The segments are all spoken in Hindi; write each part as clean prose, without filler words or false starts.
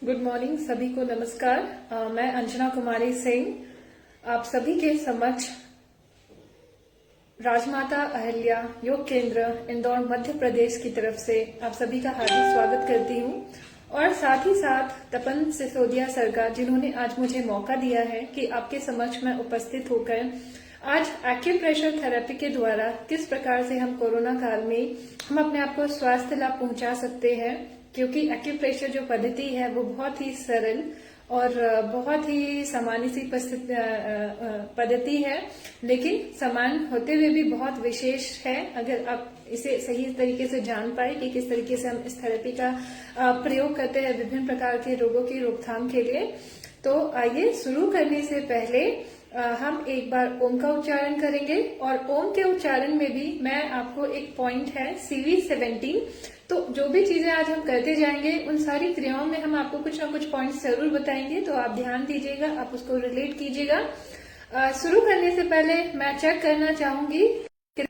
गुड मॉर्निंग, सभी को नमस्कार। मैं अंजना कुमारी सिंह आप सभी के समक्ष राजमाता अहिल्या योग केंद्र इंदौर मध्य प्रदेश की तरफ से आप सभी का हार्दिक स्वागत करती हूँ और साथ ही साथ तपन सिसोदिया सर का, जिन्होंने आज मुझे मौका दिया है कि आपके समक्ष में उपस्थित होकर आज एक्यूप्रेशर थेरेपी के द्वारा किस प्रकार से हम कोरोना काल में हम अपने आप को स्वास्थ्य लाभ पहुंचा सकते हैं। क्योंकि एक्यूप्रेशर जो पद्धति है वो बहुत ही सरल और बहुत ही सामान्य सी पद्धति है, लेकिन समान होते हुए भी बहुत विशेष है अगर आप इसे सही तरीके से जान पाए कि किस तरीके से हम इस थेरेपी का प्रयोग करते हैं विभिन्न प्रकार के रोगों की रोकथाम के लिए। तो आइए शुरू करने से पहले हम एक बार ओम का उच्चारण करेंगे और ओम के उच्चारण में भी मैं आपको एक पॉइंट है CV17, तो जो भी चीजें आज हम करते जाएंगे उन सारी क्रियाओं में हम आपको कुछ ना कुछ पॉइंट्स जरूर बताएंगे, तो आप ध्यान दीजिएगा, आप उसको रिलेट कीजिएगा। शुरू करने से पहले मैं चेक करना चाहूंगी कि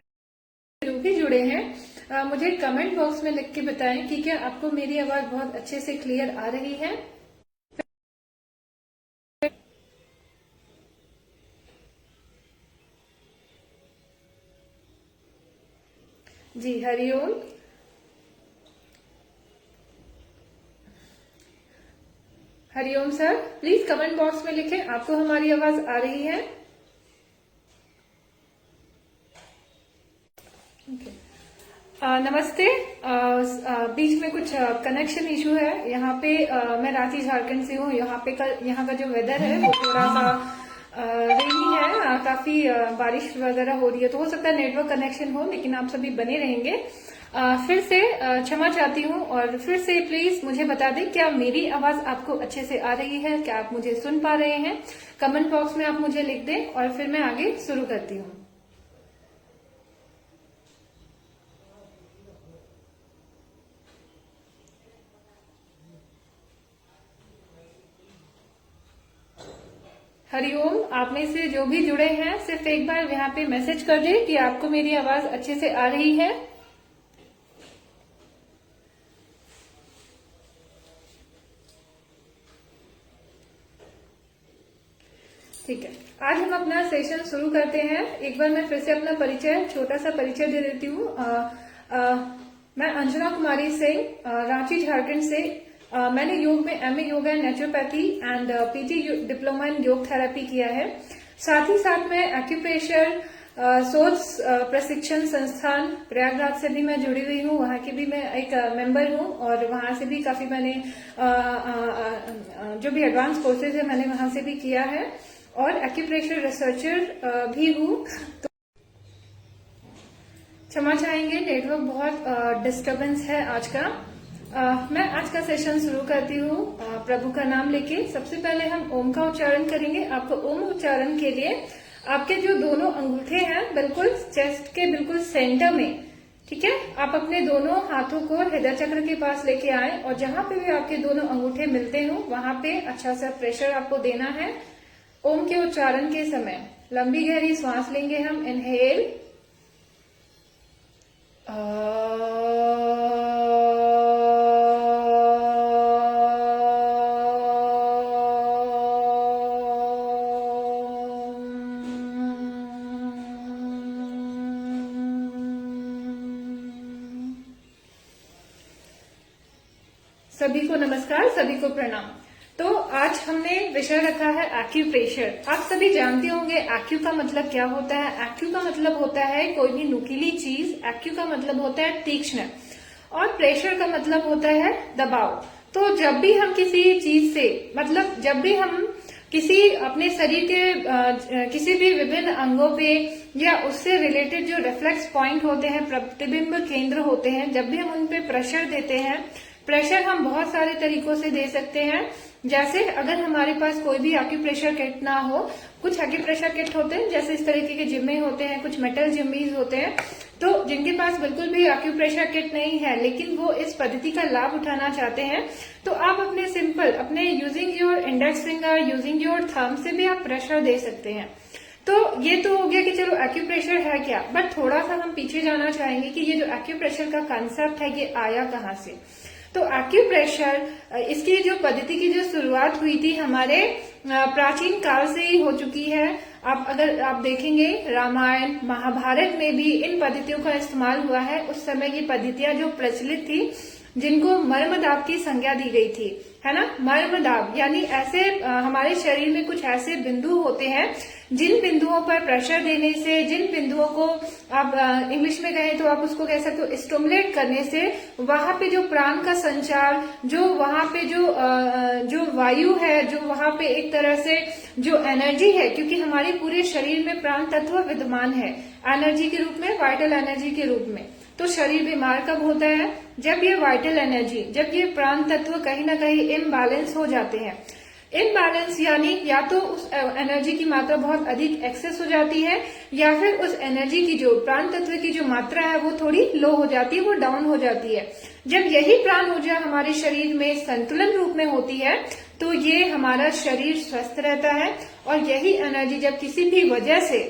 भी जुड़े हैं। मुझे कमेंट बॉक्स में लिख के बताएं कि क्या आपको मेरी आवाज बहुत अच्छे से क्लियर आ रही है। जी हरिओम। हरिओम सर, प्लीज कमेंट बॉक्स में लिखें आपको हमारी आवाज आ रही है। नमस्ते। बीच में कुछ कनेक्शन इशू है यहाँ पे। मैं रांची झारखंड से हूँ। यहाँ का जो वेदर है वो थोड़ा सा रेनी है, काफी बारिश वगैरह हो रही है, तो हो सकता है नेटवर्क कनेक्शन हो, लेकिन आप सभी बने रहेंगे। फिर से क्षमा चाहती हूँ और फिर से प्लीज मुझे बता दें क्या मेरी आवाज आपको अच्छे से आ रही है, क्या आप मुझे सुन पा रहे हैं। कमेंट बॉक्स में आप मुझे लिख दें और फिर मैं आगे शुरू करती हूँ। हरिओम। आप में से जो भी जुड़े हैं सिर्फ एक बार यहाँ पे मैसेज कर दें कि आपको मेरी आवाज अच्छे से आ रही है। ठीक है, आज हम अपना सेशन शुरू करते हैं। एक बार मैं फिर से अपना परिचय, छोटा सा परिचय दे देती हूँ। मैं अंजना कुमारी सिंह, रांची झारखंड से। मैंने योग में MA yoga and naturopathy and PG diploma in योग थेरेपी किया है। साथ ही साथ मैं एक्यूप्रेशर सोच प्रशिक्षण संस्थान प्रयागराज से भी मैं जुड़ी हुई हूँ, वहाँ की भी मैं एक मेंबर हूँ और वहाँ से भी काफी मैंने जो भी एडवांस कोर्सेज है मैंने वहाँ से भी किया है और एक्यूप्रेशर रिसर्चर भी हूँ। तो क्षमा चाहेंगे, नेटवर्क बहुत डिस्टरबेंस है आज का। मैं आज का सेशन शुरू करती हूँ प्रभु का नाम लेके। सबसे पहले हम ओम का उच्चारण करेंगे। आपको ओम उच्चारण के लिए आपके जो दोनों अंगूठे हैं बिल्कुल चेस्ट के बिल्कुल सेंटर में, ठीक है, आप अपने दोनों हाथों को हृदय चक्र के पास लेके आए और जहां पे भी आपके दोनों अंगूठे मिलते हो वहां पे अच्छा सा प्रेशर आपको देना है। ओम के उच्चारण के समय लंबी गहरी सांस लेंगे हम। इनहेल, सभी को नमस्कार, सभी को प्रणाम। तो आज हमने विषय रखा है एक्यूप्रेशर। आप सभी जानते होंगे एक्यू का मतलब क्या होता है। एक्यू का मतलब होता है कोई भी नुकीली चीज, एक्यू का मतलब होता है तीक्ष्ण, और प्रेशर का मतलब होता है दबाव। तो जब भी हम किसी चीज से, मतलब जब भी हम किसी अपने शरीर के किसी भी विभिन्न अंगों पे या उससे रिलेटेड जो रिफ्लेक्स पॉइंट होते हैं, प्रतिबिंब केंद्र होते हैं, जब भी हम उन पे प्रेशर देते हैं, प्रेशर हम बहुत सारे तरीकों से दे सकते हैं। जैसे अगर हमारे पास कोई भी एक्यूप्रेशर किट ना हो, कुछ एक्यूप्रेशर किट होते हैं जैसे इस तरीके के जिम्मे होते हैं, कुछ मेटल जिम्मीज होते हैं, तो जिनके पास बिल्कुल भी एक्यूप्रेशर किट नहीं है लेकिन वो इस पद्धति का लाभ उठाना चाहते हैं, तो आप अपने सिंपल अपने using your index finger, using your thumb से भी आप प्रेशर दे सकते हैं। तो ये तो हो गया कि चलो एक्यूप्रेशर है क्या, बट थोड़ा सा हम पीछे जाना चाहेंगे कि ये जो एक्यूप्रेशर का कंसेप्ट है ये आया कहाँ से। तो एक्यूप्रेशर इसकी जो पद्धति की जो शुरुआत हुई थी हमारे प्राचीन काल से ही हो चुकी है। अगर आप देखेंगे रामायण महाभारत में भी इन पद्धतियों का इस्तेमाल हुआ है। उस समय की पद्धतियां जो प्रचलित थी, जिनको मर्मदाब की संज्ञा दी गई थी, है ना। मर्मदाब यानी ऐसे हमारे शरीर में कुछ ऐसे बिंदु होते हैं जिन बिंदुओं पर प्रेशर देने से, जिन बिंदुओं को आप इंग्लिश में कहें तो आप उसको कह सकते हो स्टिमुलेट करने से, वहां पे जो प्राण का संचार, जो वहां पे जो वायु है, जो वहां पे एक तरह से जो एनर्जी है, क्योंकि हमारे पूरे शरीर में प्राण तत्व विद्यमान है एनर्जी के रूप में, वाइटल एनर्जी के रूप में। तो शरीर बीमार कब होता है? जब ये वाइटल एनर्जी, जब ये प्राण तत्व कहीं ना कहीं इम्बैलेंस हो जाते हैं। इम्बैलेंस यानी या तो उस एनर्जी की मात्रा बहुत अधिक एक्सेस हो जाती है, या फिर उस एनर्जी की जो प्राण तत्व की जो मात्रा है वो थोड़ी लो हो जाती है, वो डाउन हो जाती है। जब यही प्राण ऊर्जा हमारे शरीर में संतुलन रूप में होती है तो ये हमारा शरीर स्वस्थ रहता है। और यही एनर्जी जब किसी भी वजह से,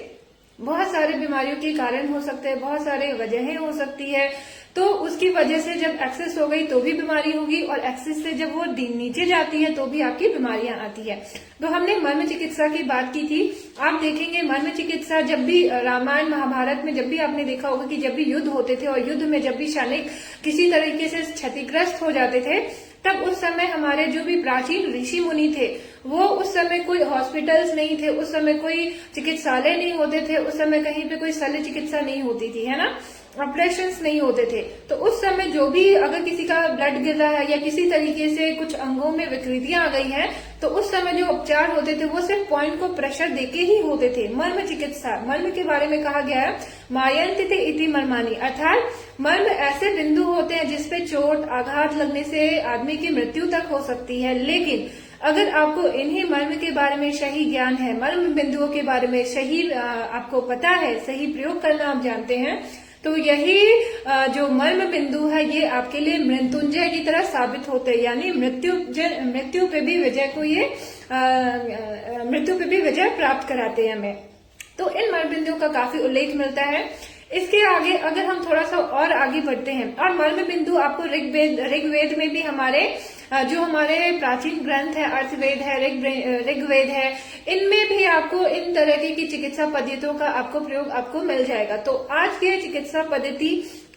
बहुत सारे बीमारियों के कारण हो सकते हैं, बहुत सारे वजहें हो सकती है, तो उसकी वजह से जब एक्सेस हो गई तो भी बीमारी होगी, और एक्सेस से जब वो नीचे जाती है तो भी आपकी बीमारियां आती है। तो हमने मर्म चिकित्सा की बात की थी। आप देखेंगे मर्म चिकित्सा जब भी रामायण महाभारत में जब भी आपने देखा होगा कि जब भी युद्ध होते थे और युद्ध में जब भी सैनिक किसी तरीके से क्षतिग्रस्त हो जाते थे, तब उस समय हमारे जो भी प्राचीन ऋषि मुनि थे, वो उस समय कोई हॉस्पिटल्स नहीं थे, उस समय कोई चिकित्सालय नहीं होते थे, उस समय कहीं पे कोई शल्य चिकित्सा नहीं होती थी, है ना, ऑपरेशंस नहीं होते थे। तो उस समय जो भी अगर किसी का ब्लड गिर रहा है या किसी तरीके से कुछ अंगों में विकृतियां आ गई हैं, तो उस समय जो उपचार होते थे वो सिर्फ पॉइंट को प्रेशर देके ही होते थे। मर्म चिकित्सा, मर्म के बारे में कहा गया है मायंतिते इति मर्मानी, अर्थात मर्म ऐसे बिंदु होते हैं जिसपे चोट आघात लगने से आदमी की मृत्यु तक हो सकती है। लेकिन अगर आपको इन्हीं मर्म के बारे में सही ज्ञान है, मर्म बिंदुओं के बारे में सही आपको पता है, सही प्रयोग करना आप जानते हैं, तो यही जो मर्म बिंदु है ये आपके लिए मृत्युंजय की तरह साबित होते हैं। यानी मृत्यु पे भी विजय को ये मृत्यु पे भी विजय प्राप्त कराते हैं हमें। तो इन मर्म बिंदुओं का काफी उल्लेख मिलता है। इसके आगे अगर हम थोड़ा सा और आगे बढ़ते हैं, और मर्म बिंदु आपको ऋग्वेद में भी हमारे जो हमारे प्राचीन ग्रंथ है, अर्थवेद है, ऋग्वेद है, इनमें भी आपको इन तरह की चिकित्सा पद्धतियों का आपको प्रयोग आपको मिल जाएगा। तो आज की चिकित्सा पद्धति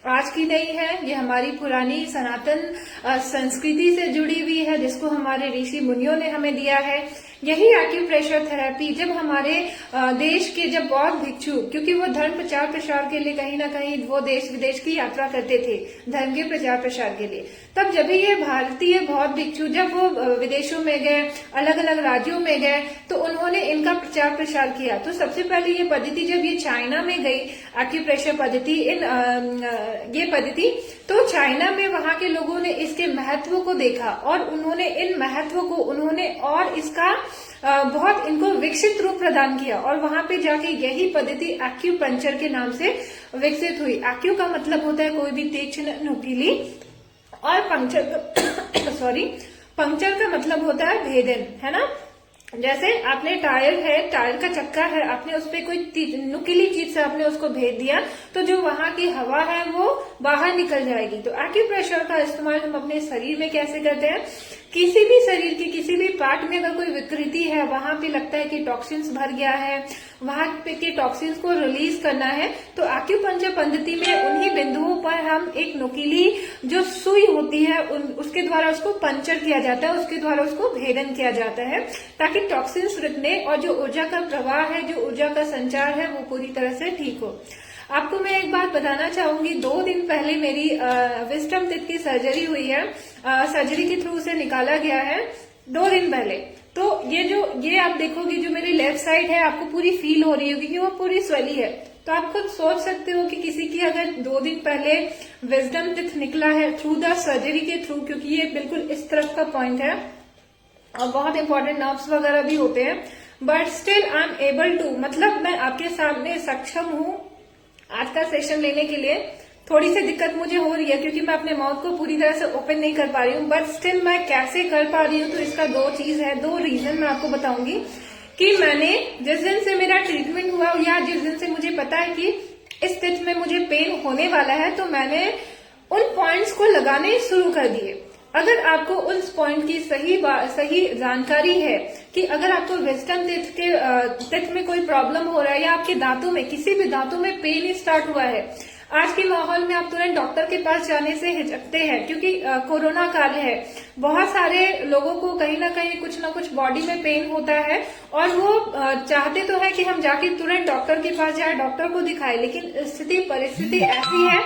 आज की नहीं है, ये हमारी पुरानी सनातन संस्कृति से जुड़ी हुई है, जिसको हमारे ऋषि मुनियों ने हमें दिया है। यही एक्यूप्रेशर थेरेपी जब हमारे देश के जब बौद्ध भिक्षु, क्योंकि वो धर्म प्रचार प्रसार के लिए कहीं ना कहीं वो देश विदेश की यात्रा करते थे धर्म के प्रचार प्रसार के लिए, तब जब ये भारतीय बौद्ध भिक्षु जब वो विदेशों में गए, अलग अलग राज्यों में गए, तो उन्होंने इनका प्रचार प्रसार किया। तो सबसे पहले ये पद्धति जब ये चाइना में गई, एक्यूप्रेशर पद्धति, ये पद्धति, तो चाइना में वहां के लोगों ने इसके महत्व को देखा और उन्होंने इन महत्व को उन्होंने और इसका बहुत इनको विकसित रूप प्रदान किया, और वहां पे जाके यही पद्धति एक्यूपंक्चर के नाम से विकसित हुई। एक्यू का मतलब होता है कोई भी तीक्ष्ण नुकीली, और पंक्चर पंक्चर का मतलब होता है भेदन, है ना। जैसे आपने टायर है, टायर का चक्का है, आपने उस पर कोई नुकीली चीज से आपने उसको भेद दिया, तो जो वहां की हवा है वो बाहर निकल जाएगी। तो एक्यूप्रेशर का इस्तेमाल हम अपने शरीर में कैसे करते हैं? किसी भी शरीर की किसी भी पार्ट में अगर कोई विकृति है, वहां पे लगता है कि टॉक्सिन्स भर गया है, वहां पे के टॉक्सिन्स को रिलीज करना है, तो एक्यूपंक्चर पद्धति में उन्हीं बिंदुओं पर हम एक नुकीली जो सुई होती है उसके द्वारा उसको पंक्चर किया जाता है, उसके द्वारा उसको भेदन किया जाता है, ताकि टॉक्सिन्स रुकने और जो ऊर्जा का प्रवाह है, जो ऊर्जा का संचार है, वो पूरी तरह से ठीक हो। आपको मैं एक बात बताना चाहूंगी, 2 दिन पहले मेरी विस्डम टीथ की सर्जरी हुई है, सर्जरी के थ्रू से निकाला गया है 2 दिन पहले। तो ये आप देखोगे जो मेरी लेफ्ट साइड है, आपको पूरी फील हो रही होगी कि वो पूरी स्वेली है। तो आप खुद सोच सकते हो कि किसी की अगर 2 दिन पहले विस्डम टीथ निकला है थ्रू द सर्जरी के थ्रू, क्योंकि ये बिल्कुल इस तरफ का पॉइंट है और बहुत इंपॉर्टेंट नर्व्स वगैरह भी होते हैं, but still I am able to, मतलब मैं आपके सामने सक्षम हूँ आज का सेशन लेने के लिए। थोड़ी सी दिक्कत मुझे हो रही है क्योंकि मैं अपने माउथ को पूरी तरह से ओपन नहीं कर पा रही हूँ, बट स्टिल मैं कैसे कर पा रही हूँ, तो इसका 2 चीज है, 2 रीजन मैं आपको बताऊंगी। कि मैंने जिस दिन से मेरा ट्रीटमेंट हुआ या जिस दिन से मुझे पता है कि इस टीथ में मुझे पेन होने वाला है, तो मैंने उन पॉइंट्स को लगाने शुरू कर दिए। अगर आपको उस पॉइंट की सही जानकारी है कि अगर आपको वेस्टर्न टीथ में कोई प्रॉब्लम हो रहा है या आपके दांतों में किसी भी दांतों में पेन स्टार्ट हुआ है, आज के माहौल में आप तुरंत डॉक्टर के पास जाने से हिचकते हैं क्योंकि कोरोना काल है। बहुत सारे लोगों को कहीं ना कहीं कुछ ना कुछ बॉडी में पेन होता है और वो चाहते तो है कि हम जाके तुरंत डॉक्टर के पास जाए, डॉक्टर को दिखाए, लेकिन परिस्थिति ऐसी है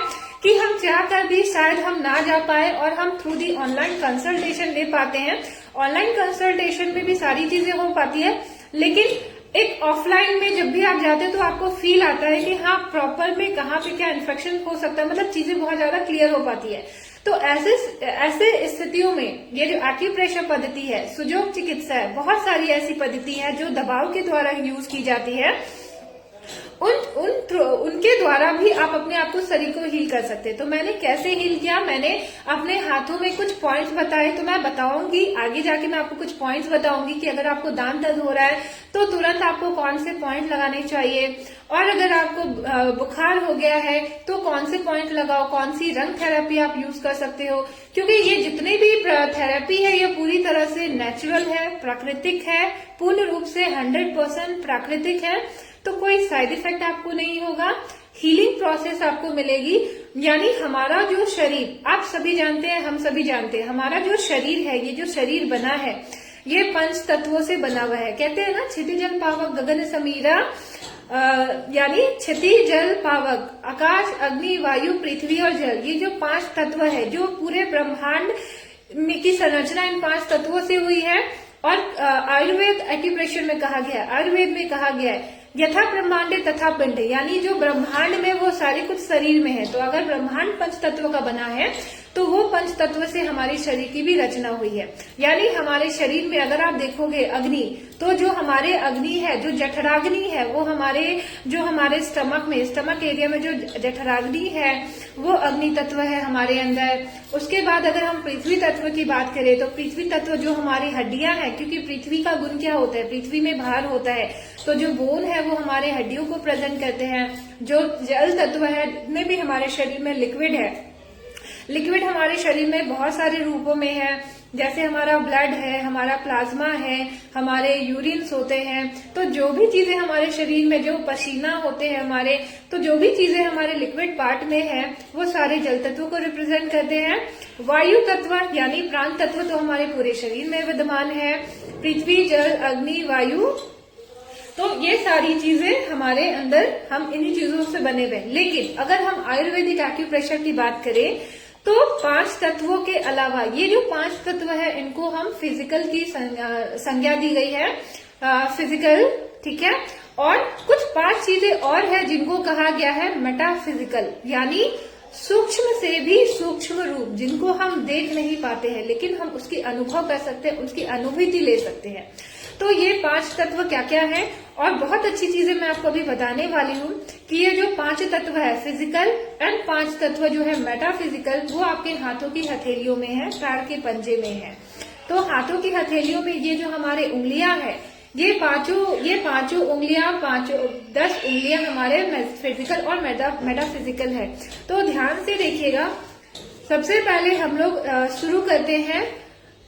कि हम चाहकर भी शायद हम ना जा पाए और हम थ्रू दी ऑनलाइन कंसल्टेशन ले पाते हैं। ऑनलाइन कंसल्टेशन में भी सारी चीजें हो पाती है, लेकिन एक ऑफलाइन में जब भी आप जाते हैं तो आपको फील आता है कि हाँ प्रॉपर में कहाँ पे क्या इन्फेक्शन हो सकता है, मतलब चीजें बहुत ज्यादा क्लियर हो पाती है। तो ऐसे स्थितियों में ये जो एक्यूप्रेशर पद्धति है, सुजोग चिकित्सा है, बहुत सारी ऐसी पद्धति है जो दबाव के द्वारा यूज की जाती है। उनके द्वारा भी आप अपने आप को शरीर को हील कर सकते हैं। तो मैंने कैसे हील किया, मैंने अपने हाथों में कुछ पॉइंट्स बताए, तो मैं बताऊंगी आगे जाके, मैं आपको कुछ पॉइंट्स बताऊंगी कि अगर आपको दांत दर्द हो रहा है तो तुरंत आपको कौन से पॉइंट लगाने चाहिए, और अगर आपको बुखार हो गया है तो कौन से पॉइंट लगाओ, कौन सी रंग थेरेपी आप यूज कर सकते हो, क्योंकि ये जितने भी थेरेपी है ये पूरी तरह से नेचुरल है, प्राकृतिक है, पूर्ण रूप से 100% प्राकृतिक है। तो कोई साइड इफेक्ट आपको नहीं होगा, हीलिंग प्रोसेस आपको मिलेगी। यानी हमारा जो शरीर, आप सभी जानते हैं, हम सभी जानते हैं, हमारा जो शरीर है, ये जो शरीर बना है ये 5 तत्वों से बना हुआ है। कहते हैं ना, क्षिति जल पावक गगन समीरा, यानी क्षिति जल पावक, आकाश अग्नि वायु पृथ्वी और जल, ये जो 5 तत्व है, जो पूरे ब्रह्मांड की संरचना इन 5 तत्वों से हुई है। और आयुर्वेद एक्यूप्रेशर में कहा गया, आयुर्वेद में कहा गया है यथा ब्रह्मांडे तथा पिंडे, यानी जो ब्रह्मांड में वो सारे कुछ शरीर में है। तो अगर ब्रह्मांड 5 तत्व का बना है तो वो 5 तत्व से हमारे शरीर की भी रचना हुई है। यानी हमारे शरीर में अगर आप देखोगे अग्नि, तो जो हमारे अग्नि है, जो जठराग्नि है, वो हमारे स्टमक एरिया में जो जठराग्नि है वो अग्नि तत्व है हमारे अंदर। उसके बाद अगर हम पृथ्वी तत्व की बात करें तो पृथ्वी तत्व जो हमारी हड्डियां हैं, क्योंकि पृथ्वी का गुण क्या होता है, पृथ्वी में भार होता है, तो जो बोन है वो हमारे हड्डियों को प्रेजेंट करते हैं। जो जल तत्व है, जितने भी हमारे शरीर में लिक्विड है, लिक्विड हमारे शरीर में बहुत सारे रूपों में है, जैसे हमारा ब्लड है, हमारा प्लाज्मा है, हमारे यूरिन्स होते हैं। तो जो भी चीजें हमारे शरीर में, जो पसीना होते हैं हमारे, तो जो भी चीजें हमारे लिक्विड पार्ट में है वो सारे जल तत्वों को रिप्रेजेंट करते हैं। वायु तत्व यानी प्राण तत्व तो हमारे पूरे शरीर में विद्यमान है, पृथ्वी जल अग्नि वायु, तो ये सारी चीजें हमारे अंदर, हम इन्हीं चीजों से बने हुए। लेकिन अगर हम आयुर्वेदिक एक्यूप्रेशर की बात करें तो 5 तत्वों के अलावा ये जो 5 तत्व है इनको हम फिजिकल की संज्ञा दी गई है, फिजिकल, ठीक है। और कुछ 5 चीजें और है जिनको कहा गया है मेटाफिजिकल, यानी सूक्ष्म से भी सूक्ष्म रूप, जिनको हम देख नहीं पाते हैं लेकिन हम उसकी अनुभव कर सकते हैं, उसकी अनुभूति ले सकते हैं। तो ये 5 तत्व क्या क्या है, और बहुत अच्छी चीजें मैं आपको अभी बताने वाली हूँ कि ये जो 5 तत्व है फिजिकल एंड 5 तत्व जो है मेटाफिजिकल, वो आपके हाथों की हथेलियों में है, पैर के पंजे में है। तो हाथों की हथेलियों में ये जो हमारे उंगलियां है, ये पांचों उंगलियां, 10 उंगलियां हमारे फिजिकल और मेटाफिजिकल है। तो ध्यान से देखिएगा, सबसे पहले हम लोग शुरू करते हैं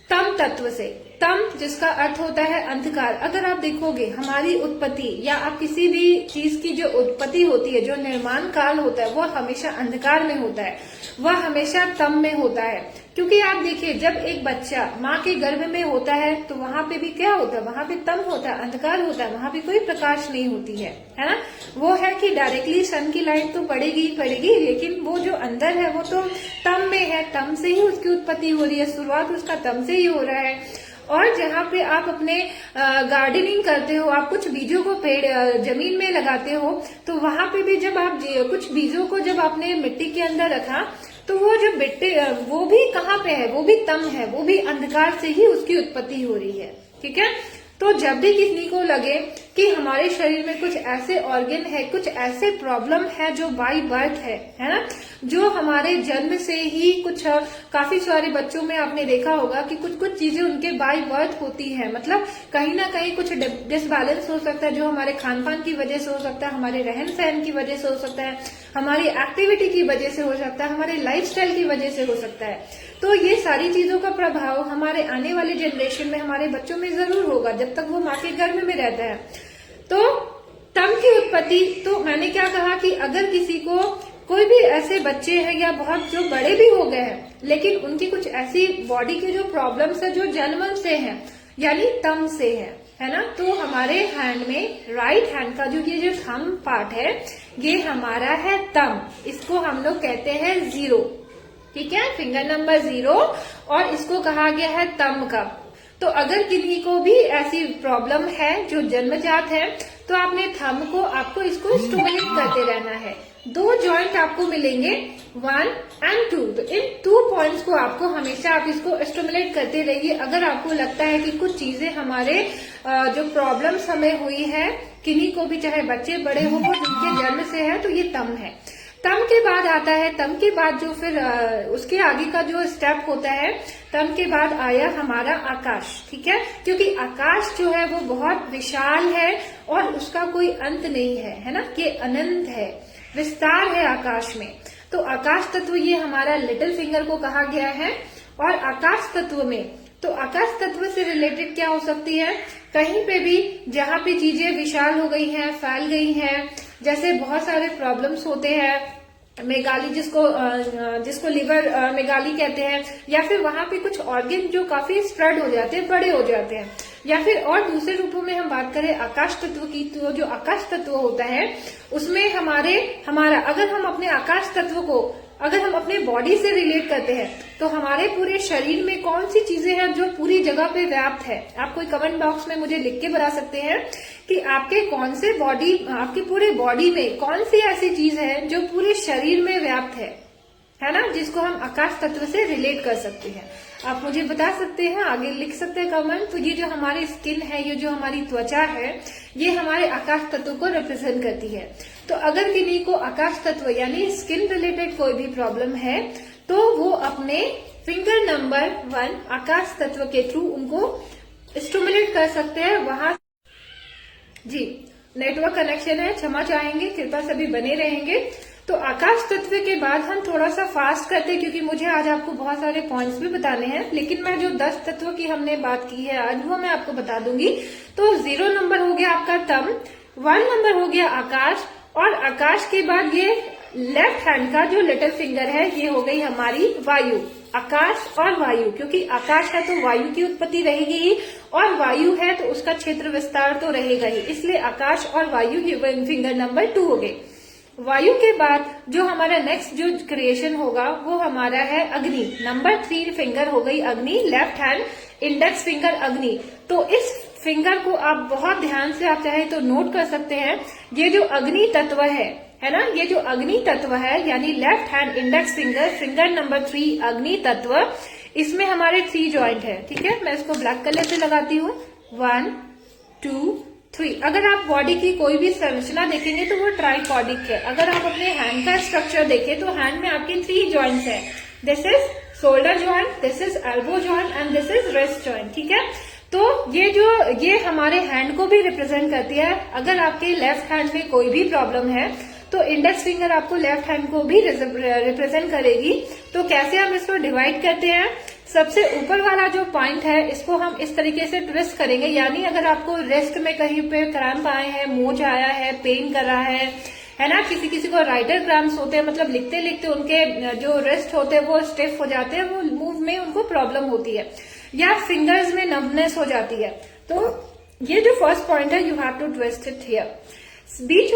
तम तत्व से। तम जिसका अर्थ होता है अंधकार। अगर आप देखोगे हमारी उत्पत्ति या आप किसी भी चीज की जो उत्पत्ति होती है, जो निर्माण काल होता है, वो हमेशा अंधकार में होता है, वह हमेशा तम में होता है। क्योंकि आप देखिए, जब एक बच्चा माँ के गर्भ में होता है तो वहां पे भी क्या होता है, वहां पे तम होता है, अंधकार होता है, वहां पे कोई प्रकाश नहीं होती है ना। वो है कि डायरेक्टली सन की लाइट तो पड़ेगी ही पड़ेगी, लेकिन वो जो अंदर है वो तो तम में है, तम से ही उसकी उत्पत्ति हो रही है, शुरुआत उसका तम से ही हो रहा है। और जहाँ पे आप अपने गार्डनिंग करते हो, आप कुछ बीजों को जमीन में लगाते हो, तो वहां पे भी जब आप कुछ बीजों को जब आपने मिट्टी के अंदर रखा, तो वो जो मिट्टी, वो भी कहाँ पे है, वो भी तम है, वो भी अंधकार से ही उसकी उत्पत्ति हो रही है, ठीक है। तो जब भी किसी को लगे कि हमारे शरीर में कुछ ऐसे ऑर्गन है, कुछ ऐसे प्रॉब्लम है जो बाय बर्थ है ना, जो हमारे जन्म से ही कुछ, काफी सारे बच्चों में आपने देखा होगा कि कुछ कुछ चीजें उनके बाय बर्थ होती है, मतलब कहीं ना कहीं कुछ डिसबैलेंस हो सकता है, जो हमारे खान पान की वजह से हो सकता है, हमारे रहन सहन की वजह से हो सकता है, हमारी एक्टिविटी की वजह से हो सकता है, हमारे लाइफस्टाइल की वजह से हो सकता है। तो ये सारी चीजों का प्रभाव हमारे आने वाले जनरेशन में, हमारे बच्चों में जरूर होगा जब तक वो माँ के गर्भ में रहता है। तो तम की उत्पत्ति, तो मैंने क्या कहा कि अगर किसी को कोई भी ऐसे बच्चे हैं या बहुत जो बड़े भी हो गए हैं, लेकिन उनकी कुछ ऐसी बॉडी के जो प्रॉब्लम्स है जो जन्म से हैं, यानी तम से है ना, तो हमारे हैंड में राइट हैंड का जो ये जो थंब पार्ट है, ये हमारा है तम। इसको हम लोग कहते हैं 0, ठीक है, फिंगर नंबर 0, और इसको कहा गया है तम का। तो अगर किसी को भी ऐसी प्रॉब्लम है जो जन्मजात है, तो आपने थंब को, आपको इसको स्टिमुलेट करते रहना है। 2 जॉइंट आपको मिलेंगे, 1 और 2, तो इन 2 पॉइंट्स को आपको हमेशा आप इसको स्टिमुलेट करते रहिए। अगर आपको लगता है कि कुछ चीजें हमारे जो प्रॉब्लम्स हमें हुई है, किन्हीं को भी, चाहे बच्चे बड़े हो, वो जिनके जन्म से है, तो ये तम है। तम के बाद आता है, तम के बाद जो फिर उसके आगे का जो स्टेप होता है, तम के बाद आया हमारा आकाश, ठीक है, क्योंकि आकाश जो है वो बहुत विशाल है और उसका कोई अंत नहीं है ना, ये अनंत है, विस्तार है आकाश में। तो आकाश तत्व ये हमारा लिटिल फिंगर को कहा गया है। और आकाश तत्व में, तो आकाश तत्व से रिलेटेड क्या हो सकती है, कहीं पे भी जहाँ पे चीजें विशाल हो गई हैं, फैल गई हैं, जैसे बहुत सारे प्रॉब्लम्स होते हैं, मेगाली जिसको लिवर मेगाली कहते हैं, या फिर वहां पे कुछ ऑर्गन जो काफी स्प्रेड हो जाते हैं, बड़े हो जाते हैं, या फिर और दूसरे रूपों में हम बात करें आकाश तत्व की, तो जो आकाश तत्व होता है उसमें हमारा अगर हम अपने आकाश तत्व को, अगर हम अपने बॉडी से रिलेट करते हैं, तो हमारे पूरे शरीर में कौन सी चीजें हैं जो पूरी जगह पे व्याप्त है। आप कोई कमेंट बॉक्स में मुझे लिख के बता सकते हैं कि आपके कौन से आपके पूरे बॉडी में कौन सी ऐसी चीज है जो पूरे शरीर में व्याप्त है ना, जिसको हम आकाश तत्व से रिलेट कर सकते हैं। आप मुझे बता सकते हैं, आगे लिख सकते हैं कमेंट। तो ये जो हमारी स्किन है, ये जो हमारी त्वचा है, ये हमारे आकाश तत्व को रिप्रेजेंट करती है। तो अगर किसी को आकाश तत्व यानी स्किन रिलेटेड कोई भी प्रॉब्लम है, तो वो अपने फिंगर नंबर 1 आकाश तत्व के थ्रू उनको स्टिमुलेट कर सकते हैं। वहां जी नेटवर्क कनेक्शन है, क्षमा चाहेंगे, कृपया सभी बने रहेंगे। तो आकाश तत्व के बाद हम थोड़ा सा फास्ट करते हैं, क्योंकि मुझे आज आपको बहुत सारे पॉइंट्स भी बताने हैं, लेकिन मैं जो 10 तत्व की हमने बात की है आज, वो मैं आपको बता दूंगी। तो 0 नंबर हो गया आपका तम, 1 नंबर हो गया आकाश, और आकाश के बाद ये लेफ्ट हैंड का जो लिटिल फिंगर है, ये हो गई हमारी वायु। आकाश और वायु, क्योंकि आकाश है तो वायु की उत्पत्ति रहेगी ही, और वायु है तो उसका क्षेत्र विस्तार तो रहेगा ही, इसलिए आकाश और वायु ये फिंगर नंबर 2 हो गए। वायु के बाद जो हमारा नेक्स्ट जो क्रिएशन होगा वो हमारा है अग्नि, नंबर 3 फिंगर हो गई अग्नि, लेफ्ट हैंड इंडेक्स फिंगर अग्नि। तो इस फिंगर को आप बहुत ध्यान से, आप चाहे तो नोट कर सकते हैं। ये जो अग्नि तत्व है ना, ये जो अग्नि तत्व है यानी left hand index finger number 3 अग्नि तत्व, इसमें हमारे 3 जॉइंट है, ठीक है। मैं इसको ब्लैक कलर से लगाती हूँ, 1 2 3। अगर आप बॉडी की कोई भी संरचना देखेंगे तो वो ट्राइपॉडिक है। अगर आप अपने हैंड का स्ट्रक्चर देखें तो हैंड में आपके 3 जॉइंट्स है, this is shoulder joint, this is elbow joint and this is wrist joint, ठीक है। तो ये हमारे हैंड को भी रिप्रेजेंट करती है। अगर आपके लेफ्ट हैंड में कोई भी प्रॉब्लम है तो इंडेक्स फिंगर आपको लेफ्ट हैंड को भी रिप्रेजेंट करेगी। तो कैसे हम इसको डिवाइड करते हैं, सबसे ऊपर वाला जो पॉइंट है इसको हम इस तरीके से ट्विस्ट करेंगे, यानी अगर आपको रेस्ट में कहीं पे क्रैम्प आए हैं, मोच आया है, पेन कर रहा है ना, किसी को राइटर क्रैम्प्स होते हैं, मतलब लिखते लिखते उनके जो रेस्ट होते हैं वो स्टिफ हो जाते हैं, वो मूव में उनको प्रॉब्लम होती है, या फिंगर्स में नम्बनेस हो जाती है। तो ये जो फर्स्ट पॉइंट है, you have to twist it here. बीच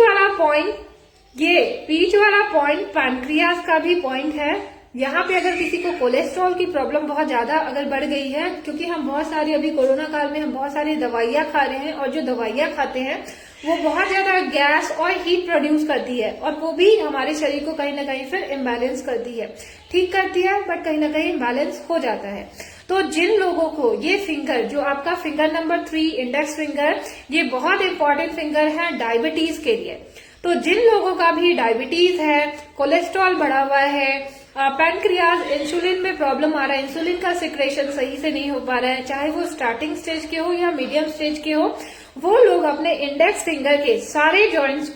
वाला पॉइंट पैनक्रियास का भी पॉइंट है। यहाँ पे अगर किसी को कोलेस्ट्रॉल की प्रॉब्लम बहुत ज्यादा अगर बढ़ गई है, क्योंकि हम बहुत सारी अभी कोरोना काल में हम बहुत सारी दवाइयां खा रहे हैं, और जो दवाइयां खाते हैं वो बहुत ज्यादा गैस और हीट प्रोड्यूस करती है, और वो भी हमारे शरीर को कहीं ना कहीं फिर इम्बैलेंस करती है, ठीक करती है बट कहीं ना कहीं इम्बैलेंस हो जाता है। तो जिन लोगों को ये फिंगर, जो आपका फिंगर नंबर 3 इंडेक्स फिंगर, ये बहुत इंपॉर्टेंट फिंगर है डायबिटीज के लिए। तो जिन लोगों का भी डायबिटीज है, कोलेस्ट्रॉल बढ़ा हुआ है, पैनक्रियाज, इंसुलिन में प्रॉब्लम आ रहा है, इंसुलिन का सिक्रेशन सही से नहीं हो पा रहा है, चाहे वो स्टार्टिंग स्टेज के हो या मीडियम स्टेज के हो, वो लोग अपने इंडेक्स फिंगर के सारे जॉइंट्स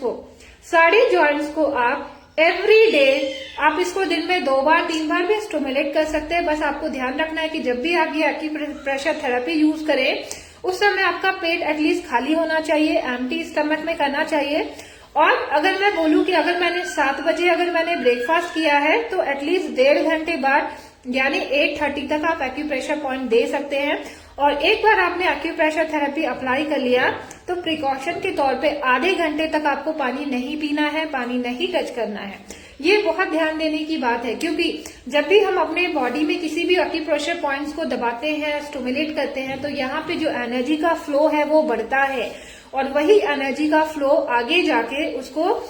को आप एवरी डे, आप इसको दिन में 2 बार 3 बार भी स्टिमुलेट कर सकते हैं। बस आपको ध्यान रखना है कि जब भी आप ये एक्यूप्रेशर थेरेपी यूज करें, उस समय आपका पेट एटलीस्ट खाली होना चाहिए, एम्प्टी स्टमक में करना चाहिए। और अगर मैं बोलूं कि अगर मैंने 7 बजे अगर मैंने ब्रेकफास्ट किया है, तो एटलीस्ट 1.5 घंटे बाद यानी 8:30 तक आप एक्यूप्रेशर पॉइंट दे सकते हैं। और एक बार आपने एक्यूप्रेशर थेरेपी अप्लाई कर लिया तो प्रिकॉशन के तौर पे आधे घंटे तक आपको पानी नहीं पीना है, पानी नहीं टच करना है। ये बहुत ध्यान देने की बात है, क्योंकि जब भी हम अपने बॉडी में किसी भी एक्यूप्रेशर पॉइंट्स को दबाते हैं, स्टिमुलेट करते हैं, तो यहाँ पे जो एनर्जी का फ्लो है वो बढ़ता है, और वही एनर्जी का फ्लो आगे जाके उसको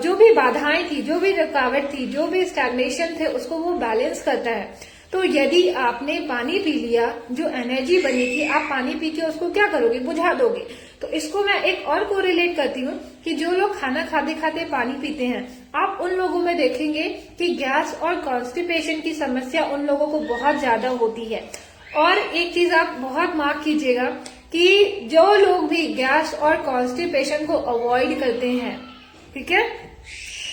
जो भी बाधाएं थी, जो भी रुकावट थी, जो भी स्टैग्नेशन थे, उसको वो बैलेंस करता है। तो यदि आपने पानी पी लिया, जो एनर्जी बनी थी, आप पानी पी के उसको क्या करोगे, बुझा दोगे। तो इसको मैं एक और को रिलेट करती हूँ कि जो लोग खाना खाते खाते पानी पीते हैं, आप उन लोगों में देखेंगे कि गैस और कॉन्स्टिपेशन की समस्या उन लोगों को बहुत ज्यादा होती है। और एक चीज आप बहुत मार्क कीजिएगा कि जो लोग भी गैस और कॉन्स्टिपेशन को अवॉइड करते हैं, ठीक है,